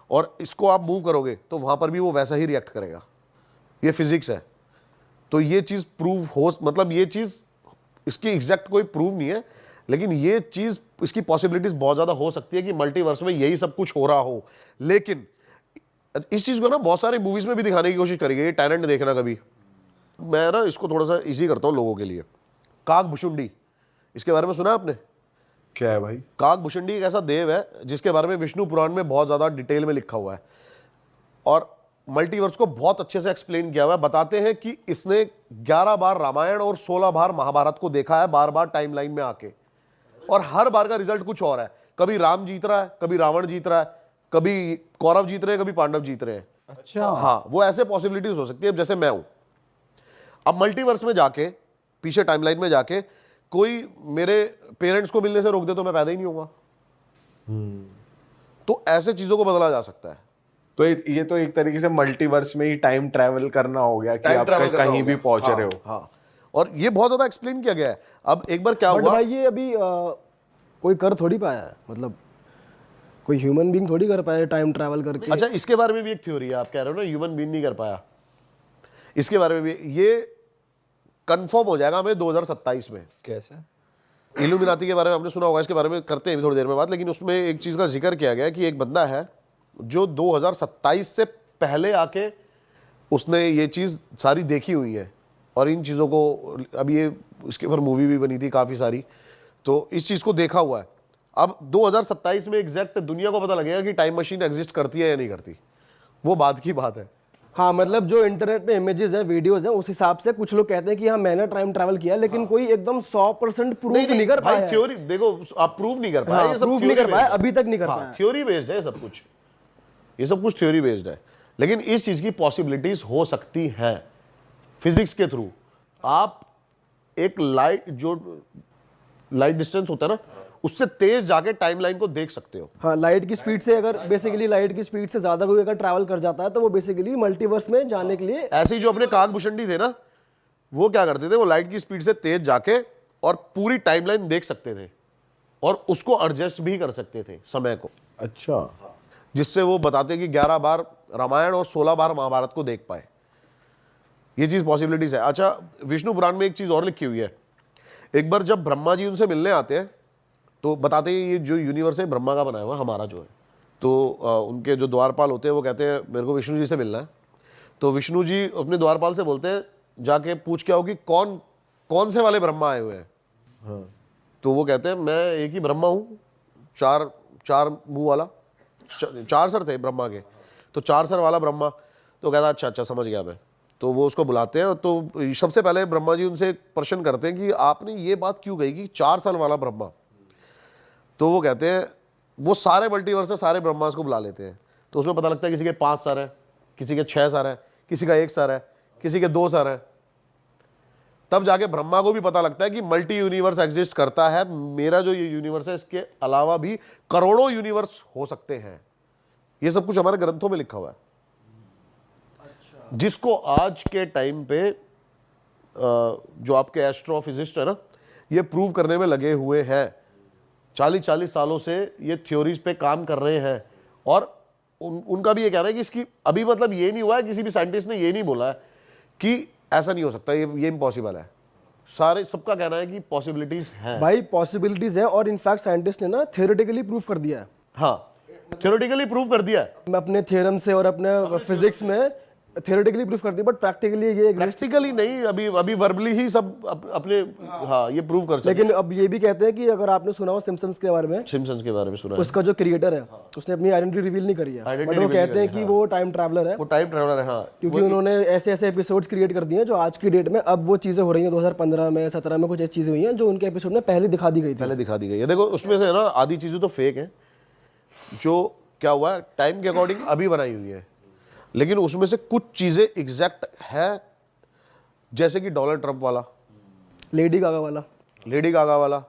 और इसको आप मूव करोगे तो वहाँ पर भी वो वैसा ही रिएक्ट करेगा। ये फिजिक्स है। तो ये चीज़ प्रूव हो, मतलब ये चीज़ इसकी एग्जैक्ट कोई प्रूव नहीं है, लेकिन ये चीज़ इसकी पॉसिबिलिटीज बहुत ज़्यादा हो सकती है कि मल्टीवर्स में यही सब कुछ हो रहा हो। लेकिन इस चीज़ को ना बहुत सारे मूवीज़ में भी दिखाने की कोशिश करी गई। टैलेंट देखना कभी, मैं ना इसको थोड़ा सा इजी करता हूँ लोगों के लिए। काकभुशुंडी, इसके बारे में सुना है आपने? क्या है भाई? काकभुशुंडी एक ऐसा देव है जिसके बारे में विष्णु पुराण में बहुत ज़्यादा डिटेल में लिखा हुआ है और मल्टीवर्स को बहुत अच्छे से एक्सप्लेन किया हुआ है। बताते हैं कि इसने 11 बार रामायण और 16 बार महाभारत को देखा है, बार बार टाइमलाइन में आके, और हर बार का रिजल्ट कुछ और है। कभी राम जीत रहा है, कभी रावण जीत रहा है, कभी कौरव जीत रहे हैं, कभी पांडव जीत रहे हैं। अच्छा। हाँ, वो ऐसे पॉसिबिलिटीज हो सकती है जैसे मैं हूं। अब मल्टीवर्स में जाके, पीछे टाइमलाइन में जाके कोई मेरे पेरेंट्स को मिलने से रोक दे तो मैं पैदा ही नहीं होगा। तो ऐसे चीजों को बदला जा सकता है। तो ये तो एक तरीके से मल्टीवर्स में ही टाइम ट्रैवल करना हो गया कि टाइम आप ट्रैवल करना कहीं हो भी गया। पहुंच हाँ, रहे हो। हाँ, और ये बहुत ज्यादा एक्सप्लेन किया गया है। अब एक बार क्या बट हुआ, भाई ये अभी कोई कर थोड़ी पाया है, मतलब कोई ह्यूमन बीइंग थोड़ी कर पाया टाइम ट्रैवल करके। अच्छा इसके बारे में भी एक थ्योरी है। आप कह रहे हो ना ह्यूमन बीइंग नहीं कर पाया, इसके बारे में भी ये कंफर्म हो जाएगा हमें 2027 में। कैसे? इल्यूमिनाती के बारे में आपने सुना होगा, इसके बारे में करते हैं थोड़ी देर में बात। लेकिन उसमें एक चीज का जिक्र किया गया है कि एक बंदा है जो 2027 से पहले आके उसने ये चीज सारी देखी हुई है और इन चीजों को, अभी ये इसके ऊपर मूवी भी बनी थी काफी सारी, तो इस चीज को देखा हुआ है। अब 2027 में एग्जैक्ट दुनिया को पता लगेगा कि टाइम मशीन एग्जिस्ट करती है या नहीं करती, वो बात की बात है। हाँ, मतलब जो इंटरनेट पे इमेजेस हैं, वीडियोस हैं, उस हिसाब से कुछ लोग कहते हैं कि हाँ मैंने टाइम ट्रैवल किया, लेकिन कोई एकदम 100% प्रूफ नहीं कर पाया। थ्योरी देखो, आप प्रूव नहीं कर पाए, हाँ, ये सब प्रूफ नहीं कर पाया, अभी तक नहीं कर हाँ, पाया। थ्योरी बेस्ड है सब कुछ, ये सब कुछ थ्योरी बेस्ड है। लेकिन इस चीज की पॉसिबिलिटीज हो सकती हैं फिजिक्स के थ्रू। आप एक लाइट, जो लाइट डिस्टेंस होता है ना, उससे तेज जाके टाइमलाइन को देख सकते हो। हाँ, लाइट की स्पीड से, अगर बेसिकली लाइट की स्पीड से ज्यादा कोई अगर ट्रैवल कर जाता है तो वो बेसिकली मल्टीवर्स में जाने के लिए। ऐसे ही जो अपने काकभुशुंडी थे ना, वो क्या करते थे, वो लाइट की स्पीड से तेज जाके और पूरी टाइमलाइन देख सकते थे और उसको एडजस्ट भी कर सकते थे समय को, अच्छा, जिससे वो बताते कि 11 बार रामायण और 16 बार महाभारत को देख पाए। ये चीज पॉसिबिलिटीज है। अच्छा, विष्णु पुराण में एक चीज और लिखी हुई है। एक बार जब ब्रह्मा जी उनसे मिलने आते हैं तो बताते हैं ये जो यूनिवर्स है ब्रह्मा का बनाया हुआ हमारा जो है। तो उनके जो द्वारपाल होते हैं वो कहते हैं मेरे को विष्णु जी से मिलना है। तो विष्णु जी अपने द्वारपाल से बोलते हैं जाके पूछ के आओ कि कौन कौन से वाले ब्रह्मा आए हुए हैं। हाँ। तो वो कहते हैं मैं एक ही ब्रह्मा हूँ, चार मुंह वाला, 4 सर थे ब्रह्मा के, तो 4 सर वाला ब्रह्मा। तो कहता अच्छा समझ गया मैं। तो वो उसको बुलाते हैं। तो सबसे पहले ब्रह्मा जी उनसे एक प्रश्न करते हैं कि आपने ये बात क्यों कही कि 4 सर वाला ब्रह्मा। तो वो कहते हैं, वो सारे मल्टीवर्स से सारे ब्रह्मास को बुला लेते हैं। तो उसमें पता लगता है किसी के 5 सर है, किसी के 6 सर है, किसी का 1 सर है, किसी के 2 सर है। तब जाके ब्रह्मा को भी पता लगता है कि मल्टी यूनिवर्स एग्जिस्ट करता है। मेरा जो ये यूनिवर्स है, इसके अलावा भी करोड़ों यूनिवर्स हो सकते हैं। ये सब कुछ हमारे ग्रंथों में लिखा हुआ है। जिसको आज के टाइम पे जो आपके एस्ट्रोफिजिस्ट है ना, ये प्रूव करने में लगे हुए हैं। 40 सालों से ये थ्योरीज पे काम कर रहे हैं। और उनका भी ये कहना है कि इसकी अभी मतलब ये नहीं हुआ है, किसी भी साइंटिस्ट ने ये नहीं बोला है कि ऐसा नहीं हो सकता, ये इम्पॉसिबल है। सारे सबका कहना है कि पॉसिबिलिटीज हैं। भाई पॉसिबिलिटीज है, और इनफैक्ट साइंटिस्ट ने ना थियोरेटिकली प्रूफ कर दिया है। हाँ, थ्योरेटिकली प्रूव कर दिया है। मैं अपने थ्योरम से और अपने फिजिक्स में थियोरेटिकली प्रूफ कर दिया, बट प्रैक्टिकली ये exist- प्रैक्टिकली नहीं, अभी वर्बली ही सब अपने हाँ ये प्रूव कर सकते। लेकिन अब ये भी कहते हैं कि अगर आपने सुना हो सिम्पसन्स के बारे में, सिम्पसन्स के बारे में सुना है। उसका जो क्रिएटर है उसने अपनी आइडेंटिटी रिवील नहीं करी है, Identity बट वो reveal कहते हैं नहीं कि करी, वो टाइम ट्रैवलर है, वो टाइम ट्रैवलर है। हाँ, क्योंकि उन्होंने ऐसे ऐसे एपिसोड्स क्रिएट कर दिए हैं जो आज की डेट में अब वो चीजें हो रही हैं। 2015 में 17 में कुछ ऐसी चीजें हुई हैं जो उनके एपिसोड में पहले दिखा दी गई थी। पहले दिखा दी गई है। देखो उसमें से है ना, आधी चीजें तो फेक है, जो क्या हुआ है टाइम के अकॉर्डिंग अभी बनाई हुई है। लेकिन उसमें से कुछ चीजें एग्जैक्ट है, जैसे कि डोनाल्ड ट्रंप वाला, लेडी गागा वाला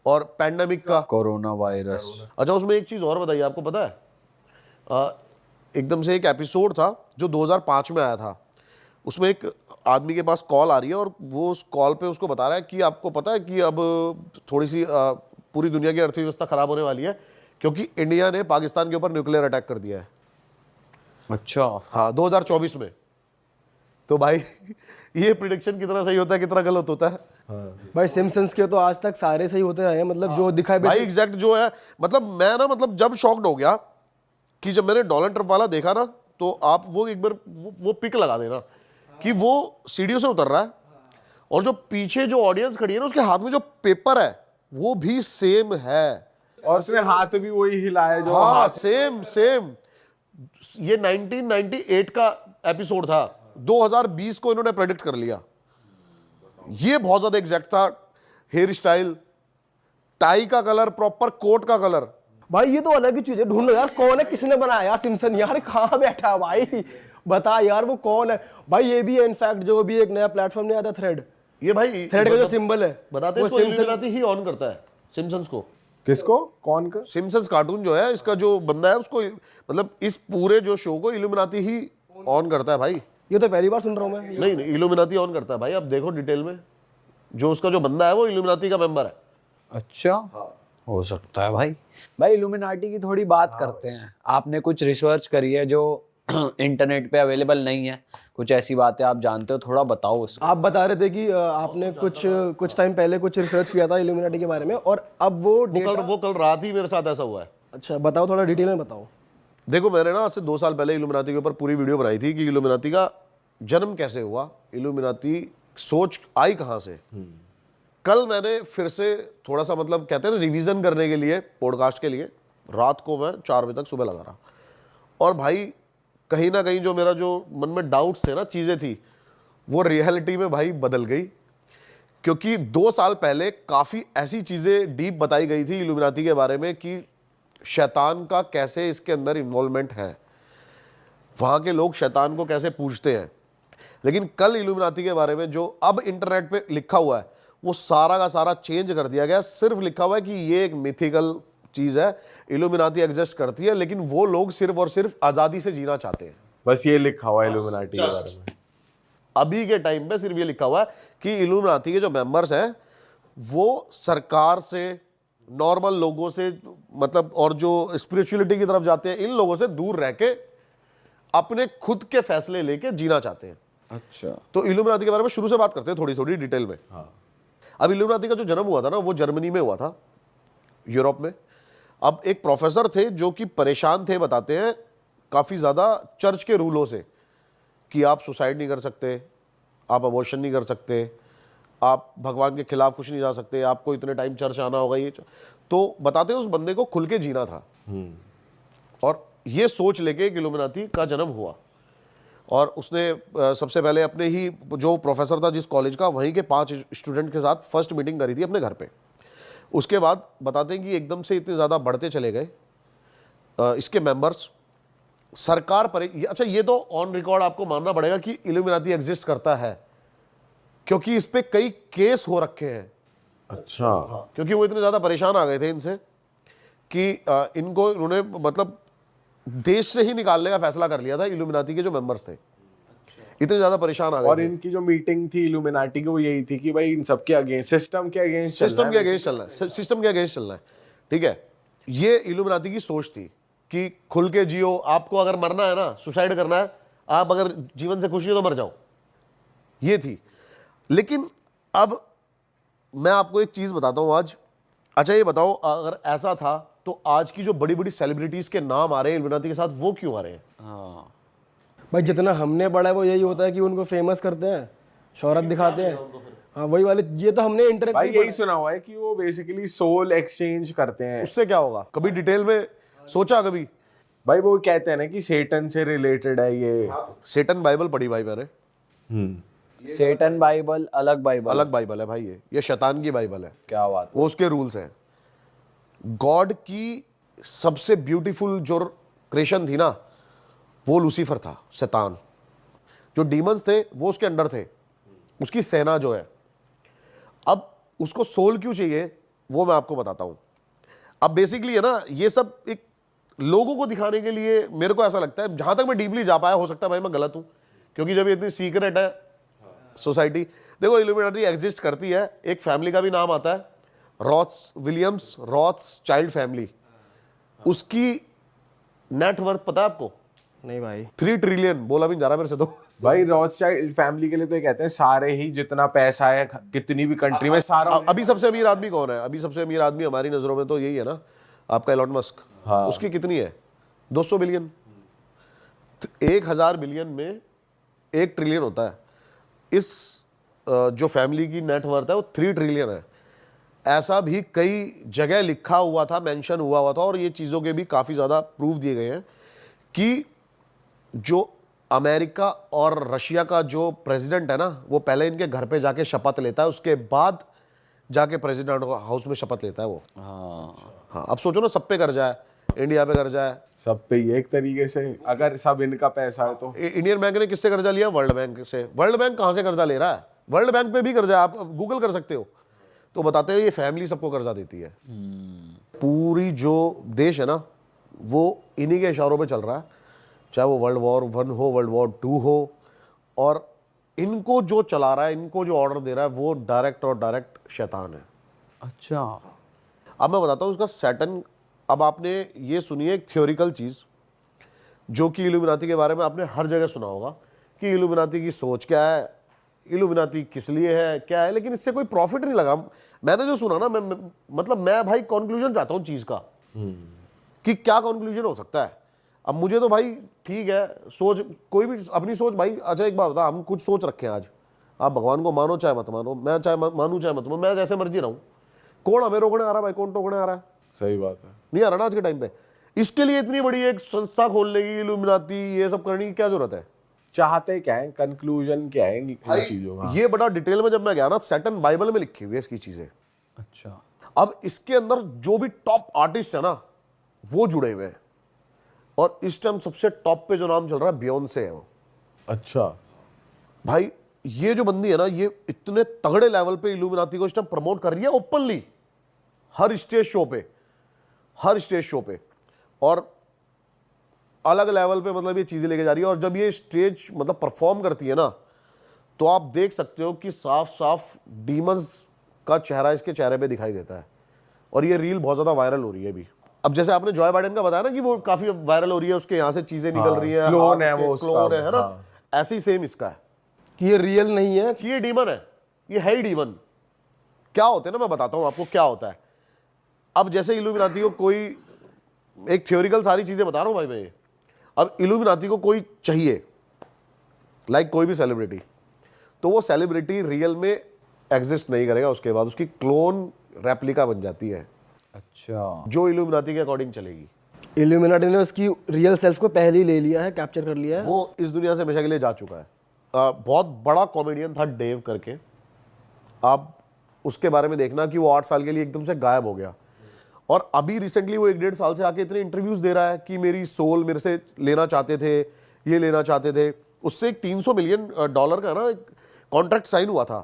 और पैंडेमिक का, कोरोना वायरस। अच्छा उसमें एक चीज और बताइए, आपको पता है एकदम से एक एपिसोड था जो 2005 में आया था। उसमें एक आदमी के पास कॉल आ रही है और वो उस कॉल पे उसको बता रहा है कि आपको पता है कि अब थोड़ी सी पूरी दुनिया की अर्थव्यवस्था खराब होने वाली है, क्योंकि इंडिया ने पाकिस्तान के ऊपर न्यूक्लियर अटैक कर दिया है। अच्छा, हाँ, 2024 में। तो भाई ये प्रिडिक्शन कितना सही होता है, कितना गलत होता है भाई सिम्पसन्स के तो आज तक सारे सही होते रहे हैं, मतलब जो दिखाई भाई। एग्जैक्ट जो है, मतलब मैं ना, मतलब जब शॉक्ड हो गया कि जब मैंने डोनाल्ड ट्रम्प वाला देखा ना, तो आप वो एक बार वो पिक लगा देना कि वो सीढ़ियों से उतर रहा है और जो पीछे जो ऑडियंस खड़ी है ना, उसके हाथ में जो पेपर है वो भी सेम है, और उसने हाथ भी वही हिलाया जो हाँ सेम सेम। ये 1998 का एपिसोड था, 2020 को इन्होंने प्रेडिक्ट कर लिया। ये बहुत ज्यादा एग्जैक्ट था। हेयर स्टाइल, टाई का कलर, प्रॉपर कोट का कलर। भाई ये तो अलग ही चीज है, ढूंढ लो यार कौन है, किसने बनाया यार सिम्पसन, यार कहाँ बैठा है भाई, बता यार वो कौन है भाई। ये भी है इनफैक्ट जो भी एक नया प्लेटफॉर्म नहीं आता थ्रेड, ये भाई थ्रेड का जो सिंबल है बताते वो हैं, इल्यूमिनाटी ही ऑन करता है सिम्पसन्स को। किसको, कौन का? सिम्पसन्स कार्टून जो है, इसका जो बंदा है उसको, मतलब इस पूरे जो शो को इल्यूमिनाटी ही ऑन करता है भाई। ये तो पहली बार सुन रहा हूँ मैं। नहीं नहीं, इल्यूमिनाटी ऑन करता है भाई। आप देखो डिटेल में, जो उसका जो बंदा है वो इल्यूमिनाटी का मेंबर है। अच्छा, हो सकता है भाई। भाई इल्यूमिनाटी की थोड़ी बात करते हैं। आपने कुछ रिसर्च करी है जो इंटरनेट पे अवेलेबल नहीं है, कुछ ऐसी बातें आप जानते हो, थोड़ा बताओ उसको। आप बता रहे थे कि आपने कुछ टाइम पहले कुछ रिसर्च किया था इल्यूमिनाटी के बारे में, और अब वो कल रात ही मेरे साथ ऐसा हुआ है। अच्छा बताओ, थोड़ा डिटेल में बताओ। देखो, मैंने ना आज से 2 साल पहले इल्यूमिनाटी के ऊपर पूरी वीडियो बनाई थी कि इल्यूमिनाटी का जन्म कैसे हुआ, इल्यूमिनाटी सोच आई कहाँ से। कल मैंने फिर से थोड़ा सा, मतलब कहते हैं ना, रिवीजन करने के लिए, पॉडकास्ट के लिए, रात को मैं 4 बजे तक सुबह लगा रहा। और भाई कहीं ना कहीं जो मेरा जो मन में डाउट्स थे ना, चीज़ें थी, वो रियलिटी में भाई बदल गई। क्योंकि 2 साल पहले काफ़ी ऐसी चीज़ें डीप बताई गई थी इल्यूमिनाटी के बारे में कि शैतान का कैसे इसके अंदर इन्वॉल्वमेंट है, वहाँ के लोग शैतान को कैसे पूजते हैं। लेकिन कल इल्यूमिनाटी के बारे में जो अब इंटरनेट पे लिखा हुआ है, वो सारा का सारा चेंज कर दिया गया। सिर्फ लिखा हुआ है कि ये एक मिथिकल चीज़ है, इल्यूमिनाटी एग्जिस्ट करती है, लेकिन वो लोग सिर्फ और सिर्फ आज़ादी से जीना चाहते हैं। बस ये लिखा हुआ है इल्यूमिनाटी के बारे में। अभी के टाइम पे सिर्फ ये लिखा हुआ है कि इल्यूमिनाटी के जो मेंबर्स हैं वो सरकार से, नॉर्मल लोगों से, मतलब और जो स्पिरिचुअलिटी की तरफ जाते हैं, इन लोगों से दूर रह के अपने खुद के फैसले लेके जीना चाहते हैं। अच्छा, तो इल्यूमिनाटी के बारे में शुरू से बात करते हैं थोड़ी थोड़ी डिटेल में। अब इल्यूमिनाटी का जो जन्म हुआ था ना, वो जर्मनी में हुआ था, यूरोप में। अब एक प्रोफेसर थे जो कि परेशान थे, बताते हैं, काफ़ी ज़्यादा चर्च के रूलों से, कि आप सुसाइड नहीं कर सकते, आप अबॉर्शन नहीं कर सकते, आप भगवान के खिलाफ कुछ नहीं जा सकते, आपको इतने टाइम चर्च आना होगा। ये तो बताते हैं उस बंदे को खुल के जीना था, और ये सोच लेके इल्यूमिनाटी का जन्म हुआ। और उसने सबसे पहले अपने ही जो प्रोफेसर था जिस कॉलेज का, वहीं के 5 स्टूडेंट के साथ फर्स्ट मीटिंग करी थी अपने घर पे। उसके बाद बताते हैं कि एकदम से इतने ज़्यादा बढ़ते चले गए इसके मेंबर्स, सरकार पर। अच्छा, ये तो ऑन रिकॉर्ड आपको मानना पड़ेगा कि इल्यूमिनाटी एग्जिस्ट करता है, क्योंकि इस पे कई केस हो रखे हैं। अच्छा, क्योंकि वो इतने ज़्यादा परेशान आ गए थे इनसे कि इनको, इन्होंने मतलब देश से ही निकालने का फैसला कर लिया था इल्यूमिनाटी के जो मेंबर्स थे। इतने ज़्यादा परेशान आ गए। और इनकी जो मीटिंग थी इल्यूमिनाटी की, वो यही थी कि भाई इन सबके अगेंस्ट, सिस्टम के अगेंस्ट, सिस्टम के अगेंस्ट चलना है, सिस्टम के अगेंस्ट चलना है। ठीक है, ये इल्यूमिनाटी की सोच थी कि खुल के जियो, आपको अगर मरना है ना, सुसाइड करना है, आप अगर जीवन से खुशी हो तो मर जाओ, ये थी। लेकिन अब मैं आपको एक चीज़ बताता हूँ आज। अच्छा ये बताओ, अगर ऐसा था तो आज की जो बड़ी बड़ी सेलिब्रिटीज़ के नाम आ रहे हैं इल्यूमिनाटी के साथ, वो क्यों आ रहे हैं? हाँ भाई जितना हमने पढ़ा है वो यही होता है कि उनको फेमस करते हैं, शोहरत दिखाते हैं। हाँ वही वाले, ये तो हमने इंटरनेट भाई यही सुना हुआ है कि वो बेसिकली सोल एक्सचेंज करते हैं। उससे क्या होगा? कभी डिटेल में सोचा कभी? भाई वो कहते हैं ना कि सेटन से रिलेटेड है ये। सेटन बाइबल पढ़ी भाई मैंने। सेटन बाइबल अलग बाइबल, अलग बाइबल है भाई, ये शैतान की बाइबल है। क्या बात। वो उसके रूल्स हैं। गॉड की सबसे ब्यूटीफुल जो क्रिएशन थी ना, वो लूसीफर था, शैतान। जो डीमंस थे वो उसके अंडर थे, उसकी सेना जो है। अब उसको सोल क्यों चाहिए वो मैं आपको बताता हूं। अब बेसिकली है ना, ये सब एक लोगों को दिखाने के लिए, मेरे को ऐसा लगता है, जहां तक मैं डीपली जा पाया, हो सकता है भाई मैं गलत हूं, क्योंकि जब ये इतनी सीक्रेट है सोसाइटी। देखो इल्यूमिनाटी एग्जिस्ट करती है, एक फैमिली का भी नाम आता है, रॉथ्स विलियम्स रॉथ्स चाइल्ड फैमिली। उसकी नेट वर्थ पता है आपको? नहीं भाई 3 ट्रिलियन। बोला भी नहीं जा रहा मेरे से तो। भाई रॉथस्चाइल्ड फैमिली के लिए तो ये कहते हैं सारे ही जितना पैसा है कितनी भी कंट्री में सारा अभी सबसे अमीर आदमी कौन है? अभी सबसे अमीर आदमी हमारी नजरों में तो यही है ना, आपका एलॉन मस्क। हाँ। उसकी कितनी है? 200 बिलियन। 1000 बिलियन में 1 ट्रिलियन होता है। इस जो फैमिली की नेट वर्थ है वो 3 ट्रिलियन है। ऐसा भी कई जगह लिखा हुआ था, मेंशन हुआ था, और ये चीज़ों के भी काफ़ी ज़्यादा प्रूफ दिए गए हैं कि जो अमेरिका और रशिया का जो प्रेसिडेंट है ना, वो पहले इनके घर पे जाके शपथ लेता है, उसके बाद जाके प्रेसिडेंट हाउस में शपथ लेता है वो। हाँ, अब सोचो ना, सब पे कर जाए, इंडिया पे कर जाए, सब पे ही एक तरीके से, अगर सब इनका पैसा है तो। इंडियन बैंक ने किससे कर्जा लिया? वर्ल्ड बैंक से। वर्ल्ड बैंक कहाँ से कर्जा ले रहा है? वर्ल्ड बैंक पे भी कर्जा, आप गूगल कर सकते हो, तो बताते हैं ये फैमिली सबको कर्जा देती है। पूरी जो देश है ना, वो इन्हीं के इशारों पे चल रहा है, चाहे वो वर्ल्ड वॉर 1 हो, वर्ल्ड वॉर 2 हो, और इनको जो चला रहा है, इनको जो ऑर्डर दे रहा है, वो डायरेक्ट और डायरेक्ट शैतान है। अच्छा, अब मैं बताता हूँ उसका सैटर्न। अब आपने ये सुनिए एक थ्योरिकल चीज़, जो कि इल्यूमिनाती के बारे में आपने हर जगह सुना होगा कि इल्यूमिनाती की सोच क्या है, इल्यूमिनाती किस लिए है, क्या है, लेकिन इससे कोई प्रॉफिट नहीं लगा। मैंने जो सुना ना, मैं भाई कंक्लूजन चाहता हूँ चीज़ का, कि क्या कंक्लूजन हो सकता है। अब मुझे तो भाई ठीक है, सोच कोई भी अपनी सोच भाई। अच्छा एक बात बता, हम कुछ सोच रखे हैं आज, आप भगवान को मानो चाहे मत मानो, मैं चाहे मानूं चाहे मत मानूं, मैं जैसे मर्जी रहूं, कौन हमें रोकने आ रहा भाई? कौन रोकने आ रहा है? सही बात है। नहीं आ रहा ना आज के टाइम पे। इसके लिए इतनी बड़ी एक संस्था खोलने की, इल्यूमिनाती ये सब करने की क्या जरूरत है? चाहते क्या है, कंक्लूजन क्या है इन चीजों का? ये बड़ा डिटेल में जब मैं गया ना, सैटर्न बाइबल में लिखी हुई है इसकी चीजें। अच्छा, अब इसके अंदर जो भी टॉप आर्टिस्ट है ना, वो जुड़े हुए हैं, और इस टाइम सबसे टॉप पे जो नाम चल रहा है, बियोंसे है वो। अच्छा भाई ये जो बंदी है ना, ये इतने तगड़े लेवल पे इल्यूमिनाती को इस टाइम प्रमोट कर रही है ओपनली, हर स्टेज शो पे, हर स्टेज शो पे, और अलग लेवल पे मतलब ये चीजें लेके जा रही है। और जब ये स्टेज मतलब परफॉर्म करती है ना, तो आप देख सकते हो कि साफ साफ डीमंस का चेहरा इसके चेहरे पे दिखाई देता है। और ये रील बहुत ज्यादा वायरल हो रही है अभी। अब जैसे आपने जॉय बाइडेन का बताया ना कि वो काफी वायरल हो रही है, उसके यहाँ से चीजें निकल रही है, क्लोन है वो, क्लोन है ना, हाँ। ऐसे ही सेम इसका है कि ये रियल नहीं है। कि ये डीमन है, ये है ही डीमन। क्या होते हैं ना, मैं बताता हूं आपको क्या होता है। अब जैसे इल्यूमिनाती को कोई, एक थ्योरिकल सारी चीजें बता रहा हूं भाई मैं ये। अब इल्यूमिनाती को कोई चाहिए, लाइक कोई भी सेलिब्रिटी, तो वो सेलिब्रिटी रियल में एग्जिस्ट नहीं करेगा, उसके बाद उसकी क्लोन रेप्लिका बन जाती है, अच्छा, जो इल्यूमिनाती के अकॉर्डिंग चलेगी। इल्यूमिनाटी ने उसकी रियल सेल्फ को पहले ही ले लिया है, कैप्चर कर लिया है। वो इस दुनिया से हमेशा के लिए जा चुका है। बहुत बड़ा कॉमेडियन था डेव करके, आप उसके बारे में देखना कि वो 8 साल के लिए एकदम से गायब हो गया, और अभी रिसेंटली वो 1-1.5 साल से आके इतने इंटरव्यूज दे रहा है कि मेरी सोल मेरे से लेना चाहते थे, ये लेना चाहते थे। उससे एक $300 मिलियन का ना कॉन्ट्रैक्ट साइन हुआ था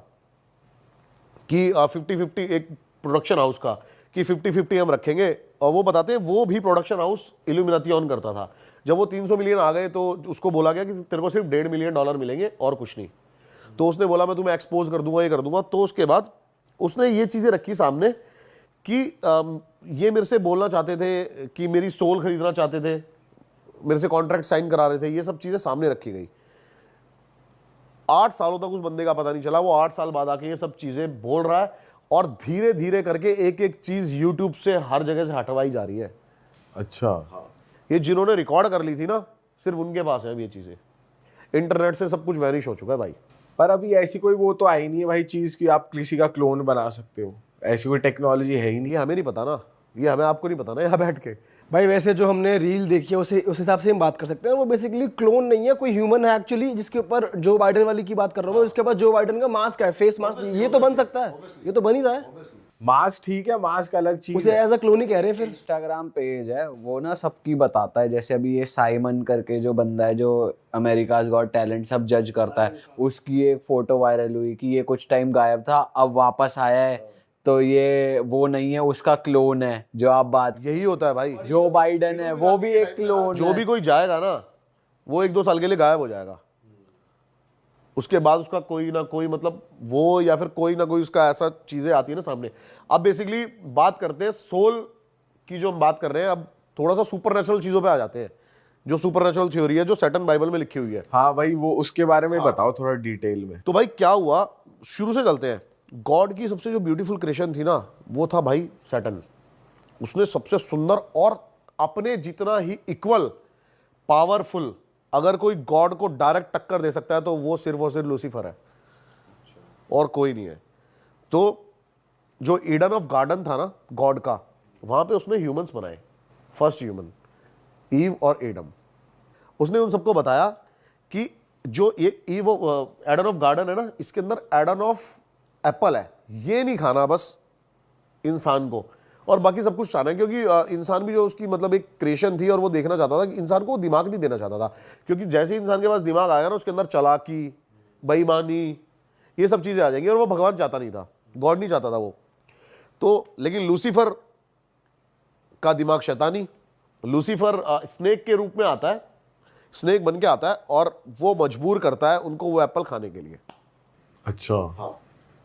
कि 50-50 एक प्रोडक्शन हाउस का, कि 50-50 हम रखेंगे। और वो बताते हैं वो भी प्रोडक्शन हाउस इल्यूमिनाती ऑन करता था। जब वो 300 मिलियन आ गए तो उसको बोला गया कि तेरे को सिर्फ $1.5 मिलियन मिलेंगे और कुछ नहीं। तो उसने बोला मैं तुम्हें एक्सपोज कर दूंगा, ये कर दूंगा। तो उसके बाद उसने ये चीज़ें रखी सामने कि ये मेरे से बोलना चाहते थे कि मेरी सोल खरीदना चाहते थे, मेरे से कॉन्ट्रैक्ट साइन करा रहे थे, ये सब चीज़ें सामने रखी गई। 8 सालों तक उस बंदे का पता नहीं चला, वो 8 साल बाद आके ये सब चीज़ें बोल रहा है, और धीरे धीरे करके एक एक चीज़ यूट्यूब से हर जगह से हटवाई जा रही है। अच्छा, ये जिन्होंने रिकॉर्ड कर ली थी ना, सिर्फ उनके पास है अब ये चीज़ें। इंटरनेट से सब कुछ वैनिश हो चुका है भाई। पर अभी ऐसी कोई वो तो आई नहीं है भाई चीज की आप किसी का क्लोन बना सकते हो, ऐसी कोई टेक्नोलॉजी है ही नहीं। ये हमें नहीं पता ना, ये हमें आपको नहीं पता ना यहाँ बैठ के। भाई वैसे जो हमने रील देखी है उस हिसाब से हम बात कर सकते हैं। वो बेसिकली क्लोन नहीं है, कोई ह्यूमन है एक्चुअली, जिसके ऊपर जो बाइडेन वाली की बात कर रहा हूँ, इसके पास जो बाइडेन का मास्क है, फेस मास्क, ये तो बन सकता है, ये तो बन ही रहा है। मास्क ठीक है, मास्क अलग चीज उसे है। एज अ क्लोन ही कह रहे हैं फिर। इंस्टाग्राम पेज है वो ना, सबकी बताता है। जैसे अभी ये साइमन करके जो बंदा है जो अमेरिकाज गॉट टैलेंट सब जज करता है, उसकी एक फोटो वायरल हुई कि ये कुछ टाइम गायब था, अब वापस आया है, तो ये वो नहीं है, उसका क्लोन है। जो आप बात, यही होता है भाई, जो बाइडन है वो भी एक क्लोन जो भी कोई जाएगा ना, वो 1-2 साल के लिए गायब हो जाएगा। उसके बाद उसका कोई ना कोई मतलब वो, या फिर कोई ना कोई उसका ऐसा चीजें आती है ना सामने। अब बेसिकली बात करते हैं सोल की, जो हम बात कर रहे हैं, अब थोड़ा सा सुपर नेचुरल चीज़ों पे आ जाते हैं, जो सुपर नेचुरल थ्योरी है जो सैटर्न बाइबल में लिखी हुई है। हाँ भाई, वो उसके बारे में बताओ थोड़ा डिटेल में। तो भाई क्या हुआ, शुरू से चलते हैं। गॉड की सबसे जो ब्यूटीफुल क्रिएशन थी ना, वो था भाई सैटर्न। उसने सबसे सुंदर और अपने जितना ही इक्वल पावरफुल, अगर कोई गॉड को डायरेक्ट टक्कर दे सकता है तो वो सिर्फ और सिर्फ लूसीफर है, और कोई नहीं है। तो जो ईडन ऑफ गार्डन था ना गॉड का, वहां पे उसने ह्यूमंस बनाए, फर्स्ट ह्यूमन ईव और एडम। उसने उन सबको बताया कि जो ये ईव एडन ऑफ गार्डन है ना, इसके अंदर एडन ऑफ एप्पल है, ये नहीं खाना बस इंसान को, और बाकी सब कुछ खाना है। क्योंकि इंसान भी जो उसकी मतलब एक क्रिएशन थी, और वो देखना चाहता था कि इंसान को वो दिमाग नहीं देना चाहता था, क्योंकि जैसे इंसान के पास दिमाग आएगा ना, उसके अंदर चालाकी, बेईमानी, ये सब चीज़ें आ जाएंगी, और वो भगवान चाहता नहीं था, गॉड नहीं चाहता था वो। तो लेकिन लूसीफर का दिमाग शैतानी, लूसीफर स्नेक के रूप में आता है, स्नेक बन के आता है, और वो मजबूर करता है उनको वो एप्पल खाने के लिए। अच्छा। हाँ,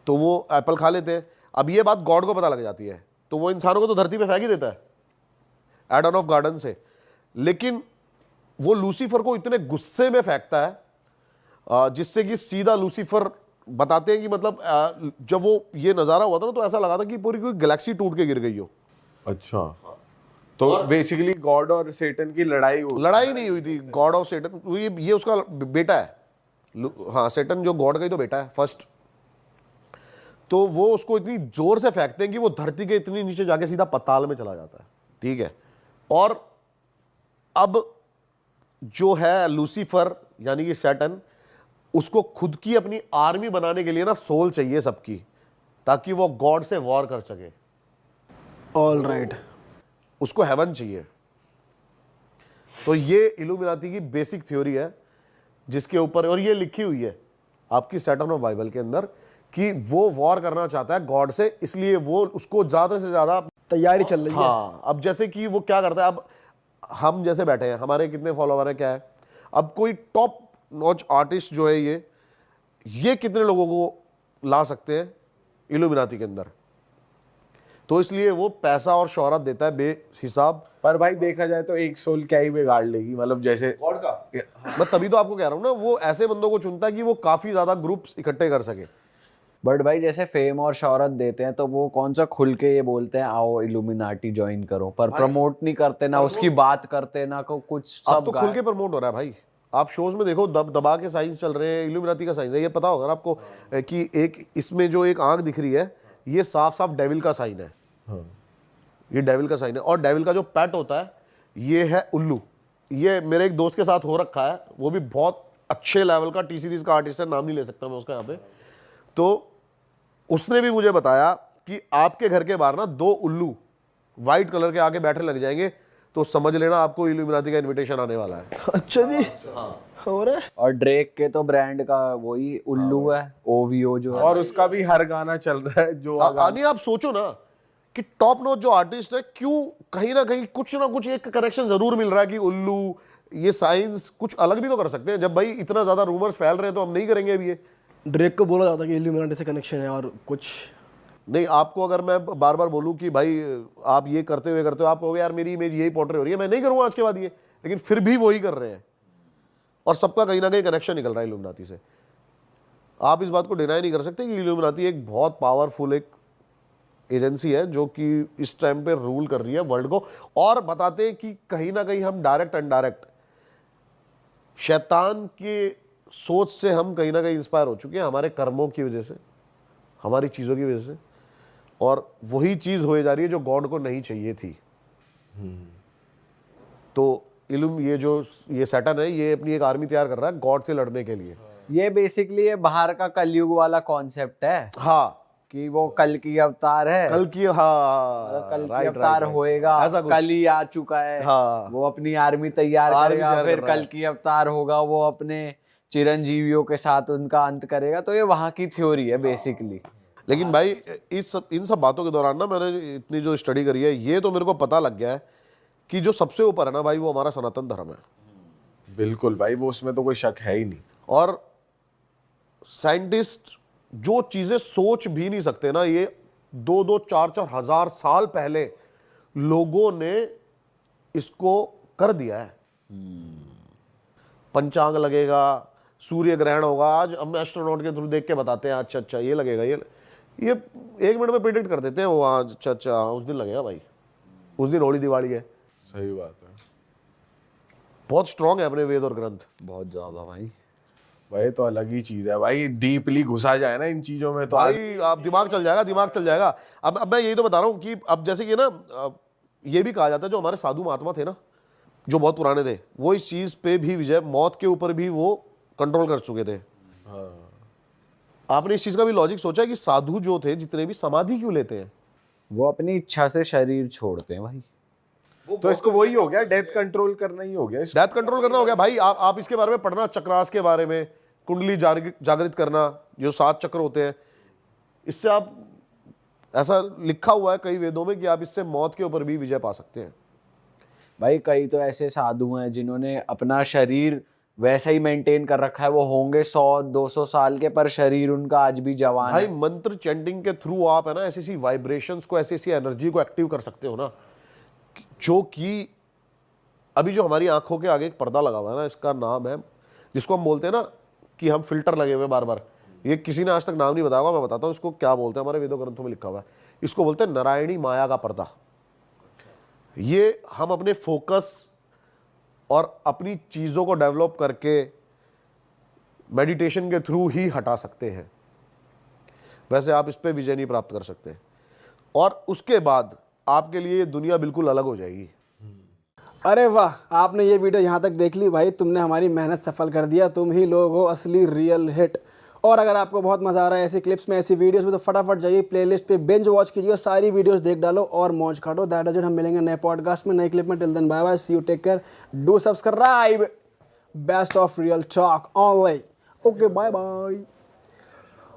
तो वो एप्पल खा लेते हैं। अब ये बात गॉड को पता लग जाती है, तो वो इंसानों को तो धरती पे फेंक ही देता है एडन ऑफ गार्डन से। लेकिन वो लूसीफर को इतने गुस्से में फेंकता है जिससे कि सीधा लूसीफर बताते हैं कि मतलब जब वो ये नज़ारा हुआ था ना, तो ऐसा लगा था कि पूरी कोई गैलेक्सी टूट के गिर गई हो। अच्छा, तो बेसिकली गॉड और सेटन की लड़ाई नहीं हुई थी, गॉड ऑफ सेटन, ये उसका बेटा है। हाँ, सेटन जो गॉड का ही तो बेटा है फर्स्ट। तो वो उसको इतनी जोर से फेंकते हैं कि वो धरती के इतनी नीचे जाके सीधा पताल में चला जाता है। ठीक है, और अब जो है लूसीफर यानी कि सैटन, उसको खुद की अपनी आर्मी बनाने के लिए ना सोल चाहिए सबकी, ताकि वो गॉड से वॉर कर सके। ऑल राइट, उसको हेवन चाहिए। तो ये इल्यूमिनाती की बेसिक थ्योरी है जिसके ऊपर, और ये लिखी हुई है आपकी सैटर्न ऑफ बाइबल के अंदर, कि वो वॉर करना चाहता है गॉड से, इसलिए वो उसको ज्यादा से ज्यादा तैयारी चल रही है। हाँ, अब जैसे कि वो क्या करता है, अब हम जैसे बैठे हैं, हमारे कितने फॉलोवर हैं, क्या है, अब कोई टॉप नॉच आर्टिस्ट जो है ये कितने लोगों को ला सकते हैं इल्यूमिनाती के अंदर, तो इसलिए वो पैसा और शोहरत देता है बेहिसाब। पर भाई देखा जाए तो एक सोल क्या ही बिगाड़ लेगी, मतलब जैसे गॉड का मैं तभी तो आपको कह रहा हूँ ना, वो ऐसे बंदों को चुनता है कि वो काफी ज्यादा ग्रुप्स इकट्ठे कर सके। बट भाई जैसे फेम और शोहरत देते हैं तो वो कौन सा खुल के ये बोलते हैं आओ इल्यूमिनाटी ज्वाइन करो, पर प्रमोट नहीं करते ना, उसकी बात करते ना को कुछ, अब सब तो खुल के प्रमोट हो रहा है भाई। आप शोज में देखो, दबा के साइंस चल रहे हैं, इल्यूमिनाती का साइंस है। ये पता होगा ना आपको कि एक इसमें जो एक आंख दिख रही है, ये साफ साफ डेविल का साइन है। ये डेविल का साइन है, और डेविल का जो पैट होता है ये है उल्लू। ये मेरे एक दोस्त के साथ हो रखा है, वो भी बहुत अच्छे लेवल का टी सीरीज का आर्टिस्ट है, नाम नहीं ले सकता मैं उसका यहाँ पे। तो उसने भी मुझे बताया कि आपके घर के बाहर ना 2 उल्लू व्हाइट कलर के आके बैठने लग जाएंगे, तो समझ लेना आपको इल्यूमिनाती का इनविटेशन आने वाला है। अच्छा जी, हो रहा है। और ड्रेक के तो ब्रांड का वही उल्लू है, ओवीओ जो है। और उसका भी हर गाना चल रहा है जो आनी आप सोचो ना कि टॉप नॉच जो आर्टिस्ट है, क्यों कहीं ना कहीं कुछ ना कुछ एक कनेक्शन जरूर मिल रहा है कि उल्लू, ये साइंस कुछ अलग भी तो कर सकते हैं। जब भाई इतना ज्यादा रूमर्स फैल रहे हैं तो हम नहीं करेंगे अभी ये। ड्रेक को बोला जाता है कि इल्यूमिनाटी से कनेक्शन है, और कुछ नहीं, आपको अगर मैं बार बार बोलूं कि भाई आप ये करते हो आप कहोगे यार मेरी इमेज यही पोर्ट्रे हो रही है, मैं नहीं करूंगा आज के बाद ये, लेकिन फिर भी वही कर रहे हैं, और सबका कहीं ना कहीं कनेक्शन निकल रहा है इल्यूमिनाती से। आप इस बात को डिनाई नहीं कर सकते कि इल्यूमिनाती एक बहुत पावरफुल एक एजेंसी है जो कि इस टाइम पे रूल कर रही है वर्ल्ड को, और बताते हैं कि कहीं ना कहीं हम डायरेक्ट इनडायरेक्ट शैतान के सोच से हम कहीं ना कहीं इंस्पायर हो चुके हैं, हमारे कर्मों की वजह से, हमारी चीज़ों की वजह से, और वही चीज़ होए जा रही है जो गॉड को नहीं चाहिए थी। तो ये सैटन है, ये अपनी एक आर्मी तैयार कर रहा है गॉड से लड़ने के लिए। ये बेसिकली ये बाहर का कलयुग वाला कॉन्सेप्ट है हाँ, कि वो कल की अवतार है, कल की, हाँ, कल की राइट, अवतार राइट, होएगा, ऐसा कुछ। कल ही आ चुका है, हाँ। वो अपनी आर्मी तैयार करेगा, तैयार फिर कर रहा कल है। की अवतार होगा, वो अपने चिरंजीवियों के साथ उनका अंत करेगा। तो ये वहां की थ्योरी है बेसिकली। लेकिन भाई इन सब बातों के दौरान ना मैंने इतनी जो स्टडी करी है, ये तो मेरे को पता लग गया है कि जो सबसे ऊपर है ना भाई, वो हमारा सनातन धर्म है। बिल्कुल भाई, वो उसमें तो कोई शक है ही नहीं। और साइंटिस्ट जो चीजें सोच भी नहीं सकते ना, ये 2-2, 4-4 हजार साल पहले लोगों ने इसको कर दिया है। पंचांग लगेगा, सूर्य ग्रहण होगा, आज हम एस्ट्रोनॉट के थ्रू देख के बताते हैं अच्छा अच्छा ये लगेगा, ये 1 मिनट में प्रिडिक्ट कर देते हैं वो, आज अच्छा अच्छा उस दिन लगेगा भाई, उस दिन होली दिवाली है। सही बात है। बहुत स्ट्रांग है अपने वेद और ग्रंथ। बहुत ज़्यादा भाई। भाई तो अलग ही चीज है भाई, डीपली घुसा जाए ना इन चीजों में तो भाई आप दिमाग चल जाएगा, दिमाग चल जाएगा। अब मैं यही तो बता रहा हूँ कि अब जैसे कि ना ये भी कहा जाता है जो हमारे साधु महात्मा थे ना, जो बहुत पुराने थे, वो इस चीज पे भी विजय, मौत के ऊपर भी वो कंट्रोल कर चुके थे। आपने इस चीज का भी लॉजिक सोचा है कि साधु जो थे जितने भी समाधि क्यों लेते हैं? वो अपनी इच्छा से शरीर छोड़ते हैं भाई। तो इसको वही हो गया, डेथ कंट्रोल करना ही हो गया। डेथ कंट्रोल करना हो गया भाई। आप इसके बारे में पढ़ना, चक्रास के बारे में, कुंडली जागृत करना, जो 7 चक्र होते हैं, इससे आप, ऐसा लिखा हुआ है कई वेदों में कि आप इससे मौत के ऊपर भी विजय पा सकते हैं। भाई कई तो ऐसे साधु हैं जिन्होंने अपना शरीर वैसा ही मेंटेन कर रखा है, वो होंगे 100-200 साल के, पर शरीर उनका आज भी जवान भाई है। मंत्र चैंटिंग के थ्रू आप है ना ऐसी वाइब्रेशंस को, ऐसी एनर्जी को एक्टिव कर सकते हो ना, जो कि अभी जो हमारी आंखों के आगे एक पर्दा लगा हुआ है ना, इसका नाम है, जिसको हम बोलते हैं ना कि हम फिल्टर लगे हुए बार बार, ये किसी ने आज तक नाम नहीं बताया होगा, मैं बताता हूँ इसको क्या बोलते हैं, हमारे वेदों ग्रंथों में लिखा हुआ है। इसको बोलते हैं नारायणी माया का पर्दा। ये हम अपने फोकस और अपनी चीज़ों को डेवलप करके मेडिटेशन के थ्रू ही हटा सकते हैं, वैसे आप इस पे विजय नहीं प्राप्त कर सकते। और उसके बाद आपके लिए ये दुनिया बिल्कुल अलग हो जाएगी। अरे वाह, आपने ये वीडियो यहाँ तक देख ली भाई, तुमने हमारी मेहनत सफल कर दिया, तुम ही लोग हो असली रियल हिट। और अगर आपको बहुत मजा आ रहा है ऐसी क्लिप्स में, ऐसी वीडियोस में, तो फटाफट जाइए प्लेलिस्ट पे, बिंज वॉच कीजिए, सारी वीडियोस देख डालो और मौज काटो। That is it. हम मिलेंगे नए पॉडकास्ट में, नए क्लिप में। Till then bye bye, see you, take care, do subscribe. Best of real talk online. Okay, bye bye.